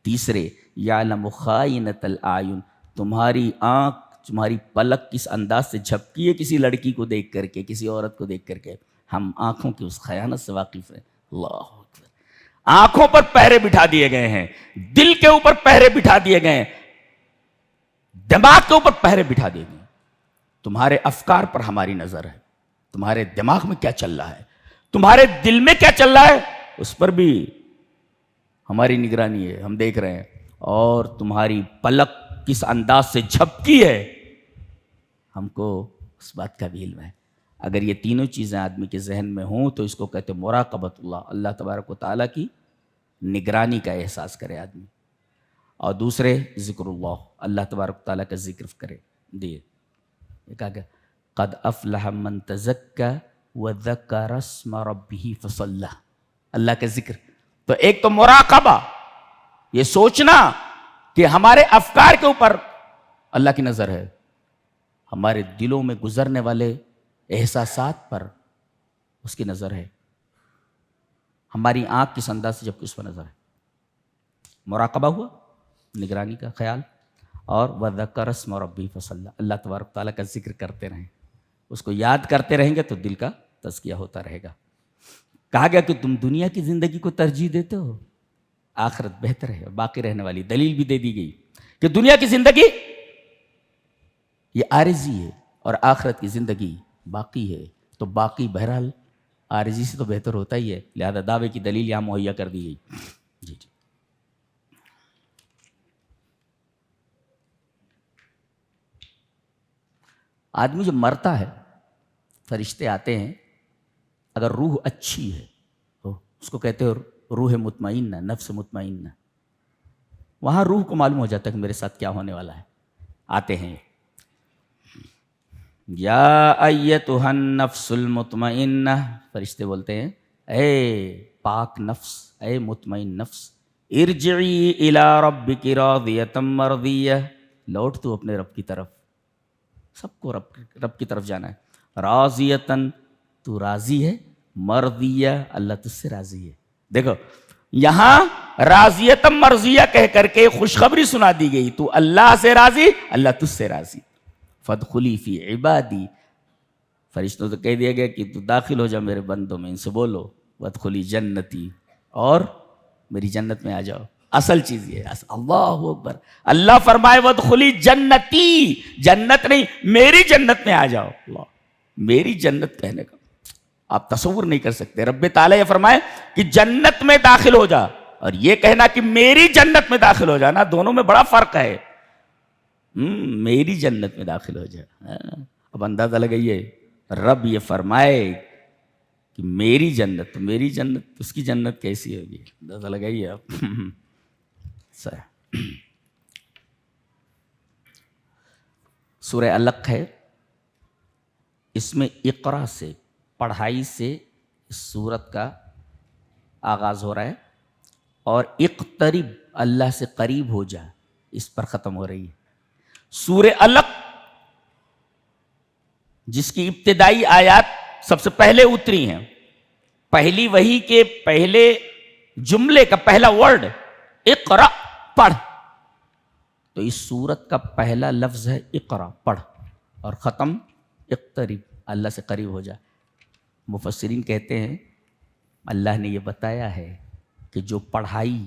تیسرے یعلم خائنۃ الاعین, تمہاری آنکھ, تمہاری پلک کس انداز سے جھپکی ہے کسی لڑکی کو دیکھ کر کے, کسی عورت کو دیکھ کر کے, ہم آنکھوں کی اس خیانت سے واقف ہیں. اللہ اکبر. آنکھوں پر پہرے بٹھا دیے گئے ہیں, دل کے اوپر پہرے بٹھا دیے گئے ہیں, دماغ کے اوپر پہرے بٹھا دیے گئے ہیں. تمہارے افکار پر ہماری نظر ہے, تمہارے دماغ میں کیا چل رہا ہے, تمہارے دل میں کیا چل رہا ہے, اس پر بھی ہماری نگرانی ہے, ہم دیکھ رہے ہیں. اور تمہاری پلک کس انداز سے جھپکی ہے, ہم کو اس بات کا بھی علم ہے. اگر یہ تینوں چیزیں آدمی کے ذہن میں ہوں تو اس کو کہتے ہیں مراقبت اللہ, اللہ تبارک و تعالیٰ کی نگرانی کا احساس کرے آدمی. اور دوسرے ذکر اللہ, اللہ تبارک و تعالیٰ کا ذکر کرے. دیے کہا کہ قد افلح من تزکا وذکر اسم ربہ فصلی, اللہ کا ذکر. تو ایک تو مراقبہ, یہ سوچنا کہ ہمارے افکار کے اوپر اللہ کی نظر ہے, ہمارے دلوں میں گزرنے والے احساسات پر اس کی نظر ہے، ہماری آنکھ کس انداز سے جبکہ اس پر نظر ہے. مراقبہ ہوا، نگرانی کا خیال، اور وَذَكَرَ اسْمَ رَبِّهِ فَصَلَّى، اللہ تبارک تعالیٰ کا ذکر کرتے رہیں. اس کو یاد کرتے رہیں گے تو دل کا تزکیہ ہوتا رہے گا. کہا گیا کہ تم دنیا کی زندگی کو ترجیح دیتے ہو، آخرت بہتر ہے، باقی رہنے والی. دلیل بھی دے دی گئی کہ دنیا کی زندگی یہ عارضی ہے اور آخرت کی زندگی باقی ہے. تو باقی بہرحال عارضی سے تو بہتر ہوتا ہی ہے، لہذا دعوے کی دلیل یہاں مہیا کر دی گئی. جی جی. آدمی جب مرتا ہے، فرشتے آتے ہیں، اگر روح اچھی ہے تو اس کو کہتے ہیں روح مطمئنہ، نفس مطمئنہ. وہاں روح کو معلوم ہو جاتا ہے کہ میرے ساتھ کیا ہونے والا ہے. آتے ہیں، یا ایتھا النفس المطمئنہ، فرشتے بولتے ہیں اے پاک نفس، اے مطمئن نفس، ارجعی الی ربک راضیۃ مرضیہ، لوٹ تو اپنے رب کی طرف. سب کو رب کی طرف جانا ہے. راضیتاً، تو راضی ہے، مرضیہ، اللہ تجھ سے راضی ہے. دیکھو یہاں راضیتاً مرضیہ کہہ کر کے خوشخبری سنا دی گئی، تو اللہ سے راضی، اللہ تجھ سے راضی. فادخلی فی عبادی، فرشتوں سے کہہ دیا گیا کہ تو داخل ہو جا میرے بندوں میں، ان سے بولو وادخلی جنتی، اور میری جنت میں آ جاؤ. اصل چیز یہ ہے. اللہ اکبر. اللہ فرمائے وادخلی جنتی، جنت نہیں، میری جنت میں آ جاؤ. اللہ، میری جنت کہنے کا آپ تصور نہیں کر سکتے. رب تعالیٰ یہ فرمائے کہ جنت میں داخل ہو جا، اور یہ کہنا کہ میری جنت میں داخل ہو جانا، دونوں میں بڑا فرق ہے. میری جنت میں داخل ہو جا. اب اندازہ لگائیے، رب یہ فرمائے کہ میری جنت، تو میری جنت اس کی جنت کیسی ہوگی؟ اندازہ لگائیے آپ. سورہ علق ہے، اس میں اقرا سے، پڑھائی سے اس سورت کا آغاز ہو رہا ہے، اور اقترب، اللہ سے قریب ہو جا، اس پر ختم ہو رہی ہے. سورہ علق جس کی ابتدائی آیات سب سے پہلے اتری ہیں، پہلی وحی کے پہلے جملے کا پہلا ورڈ اقرا، پڑھ. تو اس سورت کا پہلا لفظ ہے اقرا، پڑھ، اور ختم اقترب، اللہ سے قریب ہو جا. مفسرین کہتے ہیں اللہ نے یہ بتایا ہے کہ جو پڑھائی،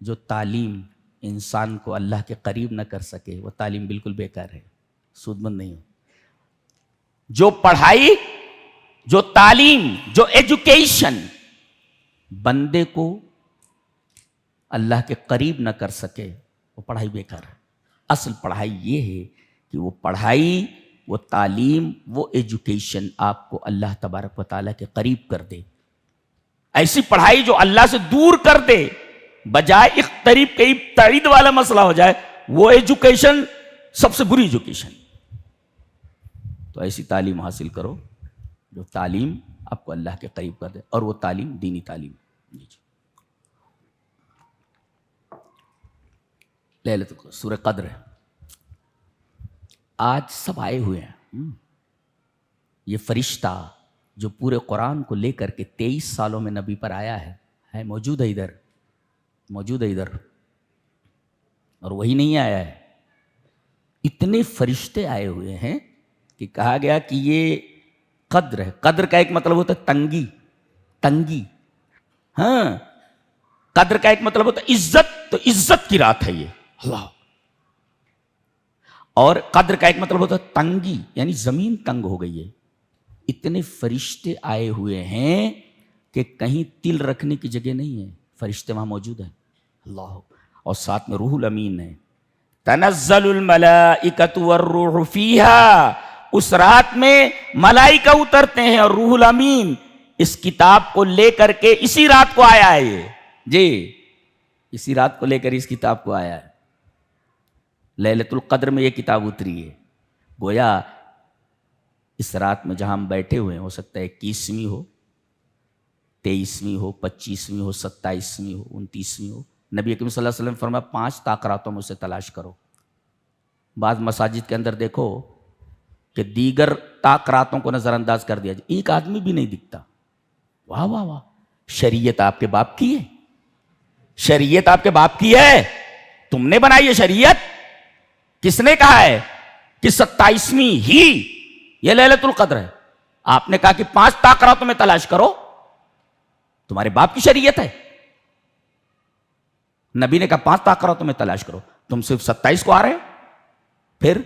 جو تعلیم انسان کو اللہ کے قریب نہ کر سکے، وہ تعلیم بالکل بیکار ہے، سود مند نہیں ہو. جو پڑھائی، جو تعلیم، جو ایجوکیشن بندے کو اللہ کے قریب نہ کر سکے، وہ پڑھائی بیکار ہے. اصل پڑھائی یہ ہے کہ وہ پڑھائی، وہ تعلیم، وہ ایجوکیشن آپ کو اللہ تبارک و تعالیٰ کے قریب کر دے. ایسی پڑھائی جو اللہ سے دور کر دے، بجائے اقتریب کے ابتعید والا مسئلہ ہو جائے، وہ ایجوکیشن سب سے بری ایجوکیشن. تو ایسی تعلیم حاصل کرو جو تعلیم آپ کو اللہ کے قریب کر دے، اور وہ تعلیم دینی تعلیم. لیلۃ القدر، سورہ قدر ہے. آج سب آئے ہوئے ہیں. یہ فرشتہ جو پورے قرآن کو لے کر کے 23 سالوں میں نبی پر آیا ہے موجود ہے ادھر، موجود ہے ادھر، اور وہی نہیں آیا ہے. اتنے فرشتے آئے ہوئے ہیں کہ کہا گیا کہ یہ قدر ہے. قدر کا ایک مطلب ہوتا ہے تنگی، تنگی. ہاں، قدر کا ایک مطلب ہوتا ہے عزت، تو عزت کی رات ہے یہ اللہ. اور قدر کا ایک مطلب ہوتا ہے تنگی، یعنی زمین تنگ ہو گئی ہے. اتنے فرشتے آئے ہوئے ہیں کہ کہیں تل رکھنے کی جگہ نہیں ہے، فرشتے وہاں موجود ہیں اللہ. اور ساتھ میں روح الامین ہے. تنزل الملائکۃ والروح فیہا، اس رات میں ملائکہ اترتے ہیں اور روح الامین اس کتاب کو لے کر کے اسی رات کو آیا ہے. یہ جی اسی رات کو لے کر اس کتاب کو آیا ہے. لیلۃ القدر میں یہ کتاب اتری ہے. گویا اس رات میں جہاں ہم بیٹھے ہوئے ہیں، ہو سکتا ہے 21ویں ہو، 23ویں ہو، 25ویں ہو، 27ویں ہو، 29ویں ہو. نبی اکرم صلی اللہ علیہ وسلم فرمایا 5 طاقراتوں میں سے تلاش کرو. بعض مساجد کے اندر دیکھو کہ دیگر طاقراتوں کو نظر انداز کر دیا جائے، ایک آدمی بھی نہیں دکھتا. واہ واہ واہ، شریعت آپ کے باپ کی ہے، شریعت آپ کے باپ کی ہے، تم نے بنائی ہے شریعت؟ کس نے کہا ہے کہ 27ویں ہی یہ لیلۃ القدر ہے؟ آپ نے کہا کہ 5 طاقراتوں میں تلاش کرو، تمہارے باپ کی شریعت ہے۔ نبی نے کہا 5 طاقراتوں میں تلاش کرو، تم صرف 27 کو آ رہے، پھر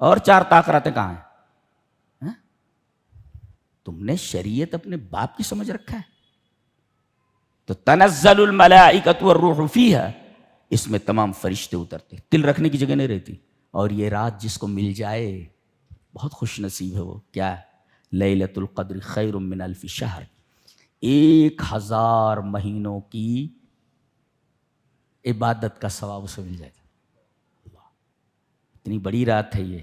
اور 4 طاقراتیں کہاں ہیں؟ تم نے شریعت اپنے باپ کی سمجھ رکھا ہے۔ تو تنزل الملائکۃ والروح فیہا، اس میں تمام فرشتے اترتے، تل رکھنے کی جگہ نہیں رہتی۔ اور یہ رات جس کو مل جائے بہت خوش نصیب ہے وہ، کیا؟ لیلۃ القدر خیر من الف شہر، 1000 مہینوں کی عبادت کا ثواب اسے مل جائے گا۔ اتنی بڑی رات ہے یہ،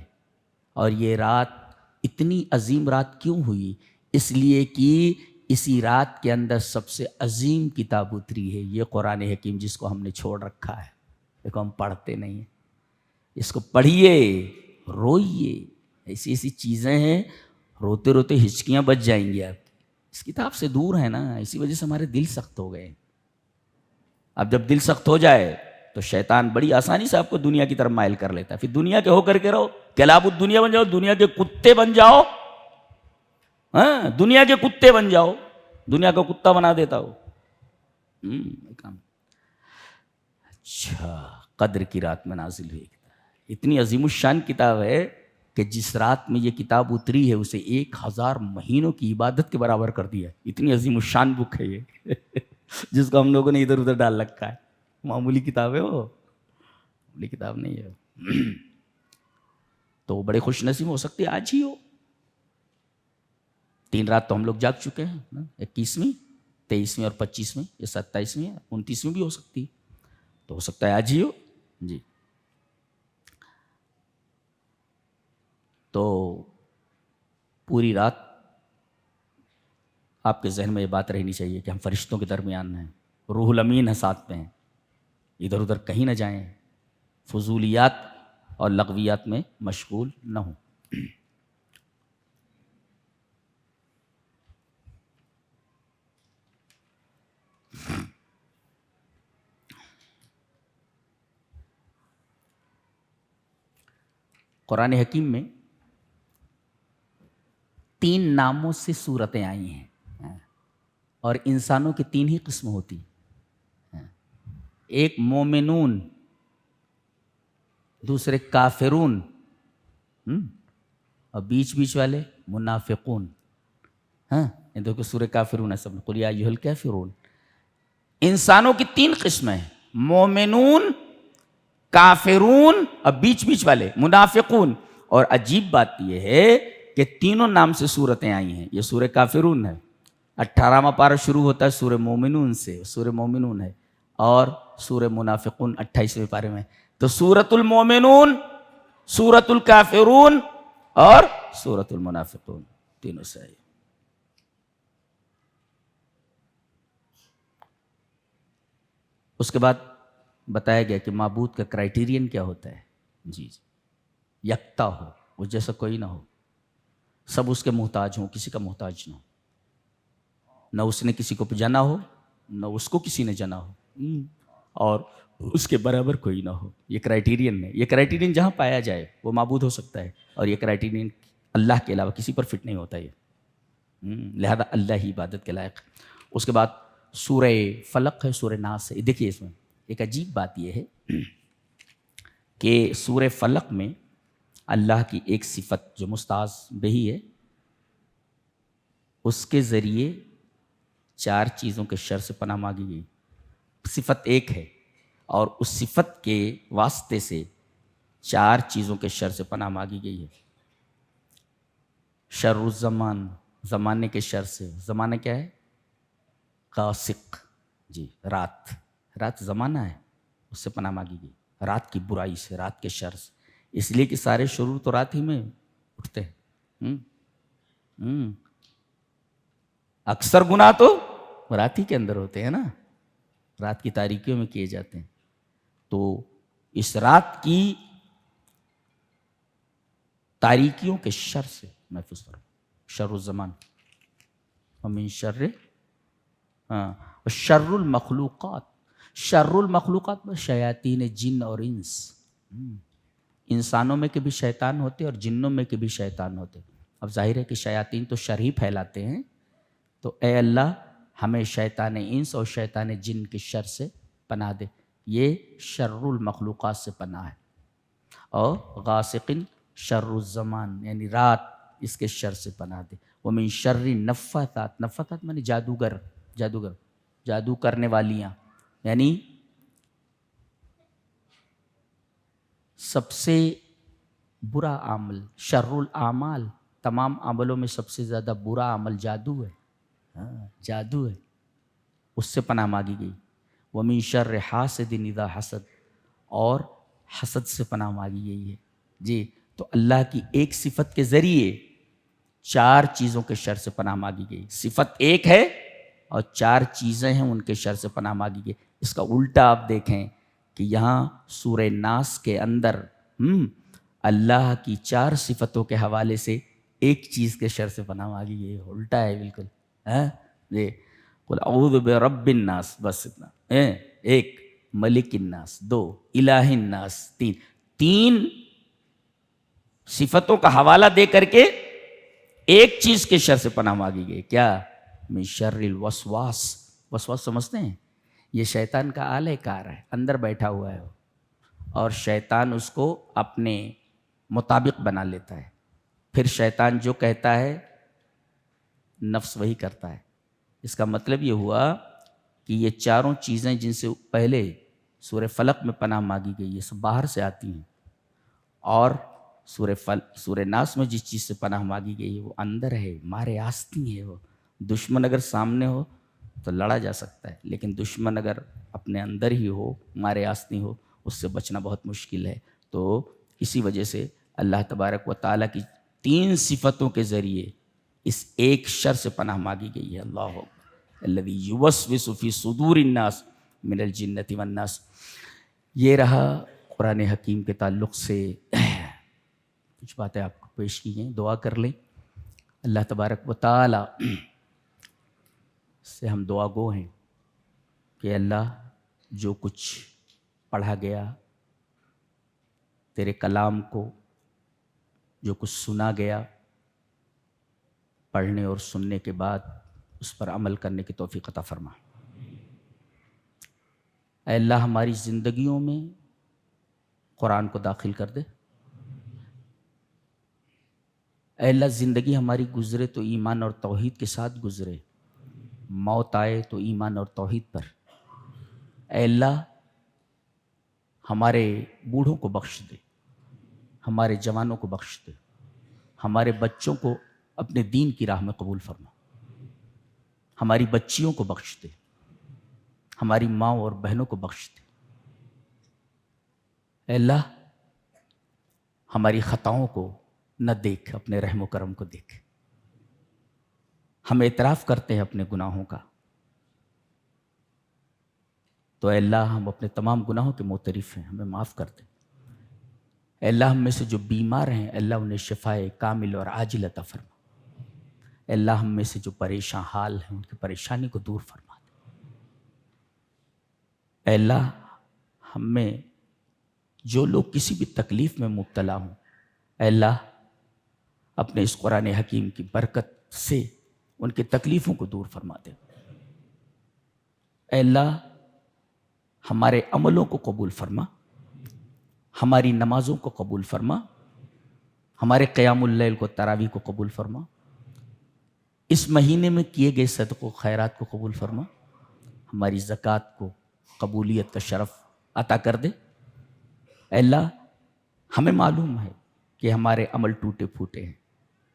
اور یہ رات اتنی عظیم رات کیوں ہوئی؟ اس لیے کہ اسی رات کے اندر سب سے عظیم کتاب اتری ہے، یہ قرآن حکیم، جس کو ہم نے چھوڑ رکھا ہے، دیکھو ہم پڑھتے نہیں ہیں۔ اس کو پڑھیے، روئیے، ایسی ایسی چیزیں ہیں، روتے روتے ہچکیاں بچ جائیں گی آپ کی۔ اس کتاب سے دور ہے نا، اسی وجہ سے ہمارے دل سخت ہو گئے۔ اب جب دل سخت ہو جائے تو شیطان بڑی آسانی سے آپ کو دنیا کی طرف مائل کر لیتا ہے، پھر دنیا کے ہو کر کے رہو، کلاب الدنیا بن جاؤ، دنیا کے کتے بن جاؤ، ہاں دنیا کے کتے بن جاؤ، دنیا کا کتا بنا دیتا ہو۔ اچھا، قدر کی رات میں نازل ہوئی، اتنی عظیم الشان کتاب ہے کہ جس رات میں یہ کتاب اتری ہے اسے 1000 مہینوں کی عبادت کے برابر کر دیا۔ اتنی عظیم الشان بک ہے یہ جس کو ہم لوگوں نے ادھر ادھر ڈال رکھا ہے۔ معمولی کتاب ہے وہ، معمولی کتاب نہیں ہے۔ تو وہ بڑے خوش نصیب ہو سکتے آج ہی ہو۔ 3 رات تو ہم لوگ جاگ چکے ہیں، 21ویں، 23ویں اور 25ویں، یہ 27ویں 29ویں بھی ہو سکتی، تو ہو سکتا ہے آج ہی ہو جی۔ تو پوری رات آپ کے ذہن میں یہ بات رہنی چاہیے کہ ہم فرشتوں کے درمیان ہیں، روح الامین ہے ساتھ میں، ادھر ادھر کہیں نہ جائیں، فضولیات اور لغویات میں مشغول نہ ہوں۔ قرآن حکیم میں 3 ناموں سے صورتیں آئی ہیں، اور انسانوں کی 3 ہی قسم ہوتی، ایک مومنون، دوسرے کافرون، اور بیچ والے منافقون۔ ہاں یہ دیکھو سورہ کافرون ہے، سب نے قل یا ایھا الکافرون۔ انسانوں کی 3 قسمیں ہیں، مومنون، کافرون اور بیچ والے منافقون۔ اور عجیب بات یہ ہے کہ تینوں نام سے صورتیں آئی ہیں۔ یہ سورہ کافرون ہے، 18واں پارہ شروع ہوتا ہے سورہ مومنون سے، سورہ مومنون ہے، اور سورہ منافقون 28ویں پارے میں۔ تو سورۃ المومنون، سورۃ الکافرون اور سورۃ المنافقون، تینوں سے آئی۔ اس کے بعد بتایا گیا کہ معبود کا کرائیٹیرین کیا ہوتا ہے، جی یکتا ہو، اس جیسا کوئی نہ ہو، سب اس کے محتاج ہوں، کسی کا محتاج نہ ہو، نہ اس نے کسی کو جنا ہو، نہ اس کو کسی نے جنا ہو، اور اس کے برابر کوئی نہ ہو۔ یہ کرائیٹیرین ہے، یہ کرائیٹیرین جہاں پایا جائے وہ معبود ہو سکتا ہے، اور یہ کرائیٹیرین اللہ کے علاوہ کسی پر فٹ نہیں ہوتا یہ، لہذا اللہ ہی عبادت کے لائق۔ اس کے بعد سورہ فلق ہے، سورہ ناس ہے۔ دیکھیے اس میں ایک عجیب بات یہ ہے کہ سورہ فلق میں اللہ کی ایک صفت جو مستعاذ بہی ہے، اس کے ذریعے 4 چیزوں کے شر سے پناہ مانگی گئی۔ صفت ایک ہے، اور اس صفت کے واسطے سے 4 چیزوں کے شر سے پناہ مانگی گئی ہے۔ شر الزمان، زمانے کے شر سے۔ زمانہ کیا ہے؟ قاسق، جی رات زمانہ ہے، اس سے پناہ مانگی گئی، رات کی برائی سے، رات کے شر سے، اس لیے کہ سارے شرور تو رات ہی میں اٹھتے ہیں۔ اکثر گناہ تو رات ہی کے اندر ہوتے ہیں نا، رات کی تاریکیوں میں کیے جاتے ہیں۔ تو اس رات کی تاریکیوں کے شر سے محفوظ کرو، شر الزمان، ومن شر ہاں شر المخلوقات، شر المخلوقات میں شیاطین جن اور انس، انسانوں میں کے بھی شیطان ہوتے اور جنوں میں کے بھی شیطان ہوتے. اب ظاہر ہے کہ شیاطین تو شر ہی پھیلاتے ہیں، تو اے اللہ ہمیں شیطان انس اور شیطان جن کے شر سے پناہ دے. یہ شر المخلوقات سے پناہ ہے. اور غاسق شر الزمان یعنی رات، اس کے شر سے پناہ دے. ومن شر النفاثات، نفاثات معنی جادوگر، جادوگر جادو کرنے والیاں، یعنی سب سے برا عمل، شر الاعمال، تمام عملوں میں سب سے زیادہ برا عمل جادو ہے. ہاں جادو ہے، اس سے پناہ مانگی گئی. ومن شر حاسد اذا حسد، اور حسد سے پناہ مانگی گئی ہے. جی تو اللہ کی ایک صفت کے ذریعے 4 چیزوں کے شر سے پناہ مانگی گئی. صفت ایک ہے اور 4 چیزیں ہیں، ان کے شر سے پناہ مانگی گئی. اس کا الٹا آپ دیکھیں کہ یہاں سورہ ناس کے اندر اللہ کی 4 صفتوں کے حوالے سے ایک چیز کے شر سے پناہ مانگی گئی. الٹا ہے بالکل. جی قل اعوذ برب الناس، بس اتنا. ایک ملک الناس، 2 الہ الناس، 3 صفتوں کا حوالہ دے کر کے ایک چیز کے شر سے پناہ مانگی گئی. کیا؟ من شر الوسواس. وسواس سمجھتے ہیں؟ یہ شیطان کا آلہ کار ہے، اندر بیٹھا ہوا ہے وہ، اور شیطان اس کو اپنے مطابق بنا لیتا ہے. پھر شیطان جو کہتا ہے نفس وہی کرتا ہے. اس کا مطلب یہ ہوا کہ یہ 4 چیزیں جن سے پہلے سورہ فلق میں پناہ مانگی گئی، یہ سب باہر سے آتی ہیں، اور سورہ ناس میں جس چیز سے پناہ مانگی گئی ہے وہ اندر ہے، مارے آستی ہے. وہ دشمن اگر سامنے ہو تو لڑا جا سکتا ہے، لیکن دشمن اگر اپنے اندر ہی ہو، مارے آستی ہو، اس سے بچنا بہت مشکل ہے. تو اسی وجہ سے اللہ تبارک و تعالیٰ کی 3 صفتوں کے ذریعے اس ایک شر سے پناہ مانگی گئی ہے. اللہ الذی یوسوس فی صدور الناس من الجنۃ والناس. یہ رہا قرآن حکیم کے تعلق سے کچھ باتیں آپ کو پیش کی ہیں. دعا کر لیں. اللہ تبارک و تعالیٰ سے ہم دعا گو ہیں کہ اللہ جو کچھ پڑھا گیا تیرے کلام کو، جو کچھ سنا گیا، پڑھنے اور سننے کے بعد اس پر عمل کرنے کی توفیق عطا فرما. اے اللہ ہماری زندگیوں میں قرآن کو داخل کر دے. اے اللہ زندگی ہماری گزرے تو ایمان اور توحید کے ساتھ گزرے، موت آئے تو ایمان اور توحید پر. اے اللہ ہمارے بوڑھوں کو بخش دے، ہمارے جوانوں کو بخش دے، ہمارے بچوں کو اپنے دین کی راہ میں قبول فرما، ہماری بچیوں کو بخش دے، ہماری ماں اور بہنوں کو بخش دے. اے اللہ ہماری خطاؤں کو نہ دیکھ، اپنے رحم و کرم کو دیکھ. ہم اعتراف کرتے ہیں اپنے گناہوں کا، تو اے اللہ ہم اپنے تمام گناہوں کے معترف ہیں، ہمیں معاف کر دے. اے اللہ ہم میں سے جو بیمار ہیں اے اللہ انہیں شفائے کامل اور عاجل عطا فرما. اے اللہ ہم میں سے جو پریشان حال ہیں ان کی پریشانی کو دور فرما دے. اے اللہ ہم میں جو لوگ کسی بھی تکلیف میں مبتلا ہوں اے اللہ اپنے اس قرآن حکیم کی برکت سے ان کی تکلیفوں کو دور فرما دے. اے اللہ ہمارے عملوں کو قبول فرما، ہماری نمازوں کو قبول فرما، ہمارے قیام اللیل کو، تراویح کو قبول فرما. اس مہینے میں کیے گئے صدق و خیرات کو قبول فرما. ہماری زکوٰۃ کو قبولیت کا شرف عطا کر دے. اے اللہ ہمیں معلوم ہے کہ ہمارے عمل ٹوٹے پھوٹے ہیں،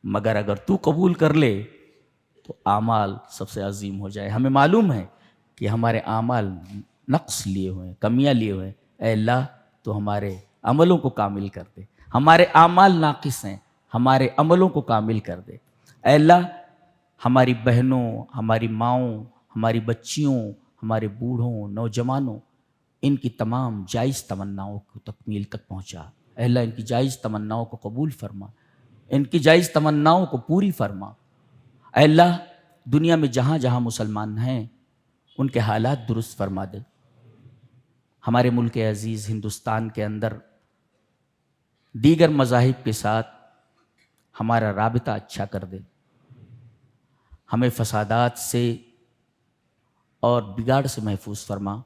مگر اگر تو قبول کر لے تو اعمال سب سے عظیم ہو جائے. ہمیں معلوم ہے کہ ہمارے اعمال نقص لیے ہوئے ہیں، کمیاں لیے ہوئے ہیں. اے اللہ تو ہمارے عملوں کو کامل کر دے. ہمارے اعمال ناقص ہیں، ہمارے عملوں کو کامل کر دے. اے اللہ ہماری بہنوں، ہماری ماؤں، ہماری بچیوں، ہمارے بوڑھوں، نوجوانوں، ان کی تمام جائز تمناؤں کو تکمیل تک پہنچا. اے اللہ ان کی جائز تمناؤں کو قبول فرما، ان کی جائز تمناؤں کو پوری فرما. اے اللہ دنیا میں جہاں جہاں مسلمان ہیں ان کے حالات درست فرما دے. ہمارے ملک عزیز ہندوستان کے اندر دیگر مذاہب کے ساتھ ہمارا رابطہ اچھا کر دے. ہمیں فسادات سے اور بگاڑ سے محفوظ فرما.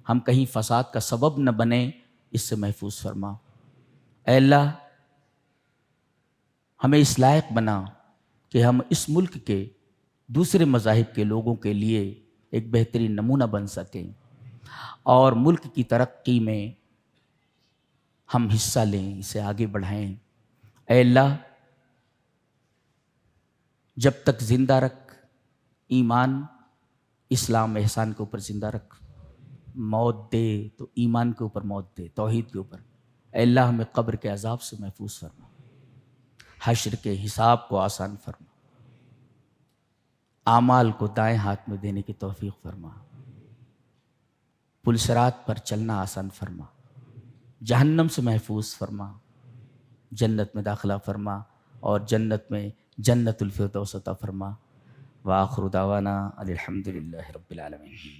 ہم کہیں فساد کا سبب نہ بنیں، اس سے محفوظ فرما. اے اللہ، ہمیں اس لائق بنا کہ ہم اس ملک کے دوسرے مذاہب کے لوگوں کے لیے ایک بہترین نمونہ بن سکیں اور ملک کی ترقی میں ہم حصہ لیں، اسے آگے بڑھائیں. اے اللہ، جب تک زندہ رکھ، ایمان اسلام احسان کے اوپر زندہ رکھ. موت دے تو ایمان کے اوپر موت دے، توحید کے اوپر. اے اللہ، ہمیں قبر کے عذاب سے محفوظ فرما، حشر کے حساب کو آسان فرما، اعمال کو دائیں ہاتھ میں دینے کی توفیق فرما، پل صراط پر چلنا آسان فرما، جہنم سے محفوظ فرما، جنت میں داخلہ فرما اور جنت میں جنت الفردوس عطا فرما. وآخر دعوانا الحمد للہ رب العالمین.